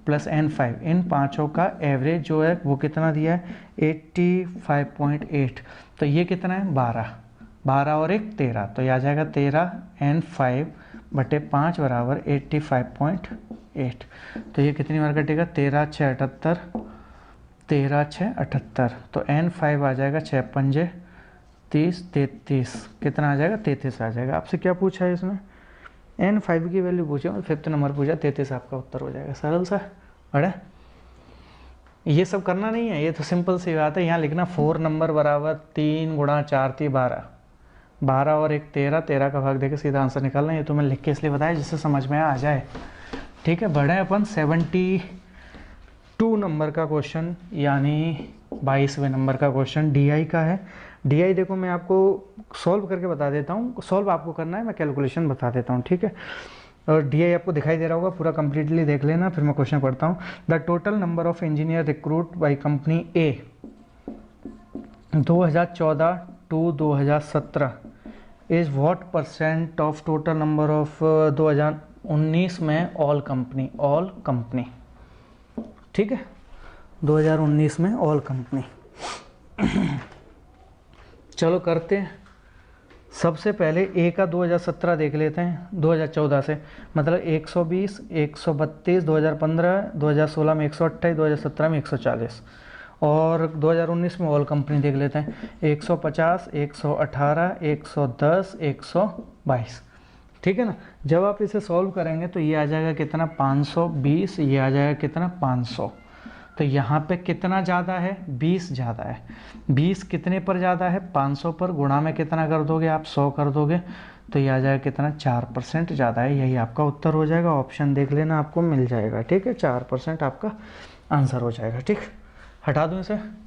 plus N5, इन पाँचों का एवरेज जो है वो कितना दिया है, 85.8। तो ये कितना है, 12 और 1 13, तो ये आ जाएगा 13 N5 बटे 5 बराबर 85.8। तो ये कितनी बार कटेगा, 13 6 78, 13 6 78, तो N5 आ जाएगा 6 पंजे 30 33, कितना आ जाएगा, 33 आ जाएगा। आपसे क्या पूछा है इसमें, N5 की वैल्यू पूछा और 5th नंबर पूछा, 33 आपका उत्तर हो जाएगा, सरल सा। अरे ये सब करना नहीं है, ये तो सिंपल सी बात है। यहाँ लिखना 4 नंबर बराबर 3 गुणा 4 3 12, 12 और 1 13, 13 का भाग देके सीधा आंसर निकालना है। ये तो मैं लिख के इसलिए बताया जिससे समझ में आ जाए। ठीक है, बढ़े अपन 72 नंबर का क्वेश्चन, यानी 22वें नंबर का क्वेश्चन DI का है। DI देखो मैं आपको सॉल्व करके बता देता हूँ, सॉल्व आपको करना है, मैं कैलकुलेशन बता देता हूँ। ठीक है, और DI आपको दिखाई दे रहा होगा, पूरा कंप्लीटली देख लेना, फिर मैं क्वेश्चन पढ़ता हूँ। The total number of engineer recruit by company A 2014 to 2017 is what percent of total number of 2019 में ऑल कंपनी। ठीक है, 2019 में ऑल कंपनी। चलो करते हैं, सबसे पहले A का 2017 देख लेते हैं, 2014 से, मतलब 120 132 2015, 2016 में 128, 2017 में 140, और 2019 में ऑल कंपनी देख लेते हैं, 150 118 110 122। ठीक है ना, जब आप इसे सॉल्व करेंगे तो ये आ जाएगा कितना, 520, ये आ जाएगा कितना, 500। तो यहाँ पे कितना ज़्यादा है, 20 ज़्यादा है। 20 कितने पर ज़्यादा है, 500 पर, गुणा में कितना कर दोगे आप, 100 कर दोगे, तो ये आ जाएगा कितना, 4% ज़्यादा है, यही आपका उत्तर हो जाएगा। ऑप्शन देख लेना, आपको मिल जाएगा। ठीक है, 4% आपका आंसर हो जाएगा। ठीक, हटा दूँ इसे।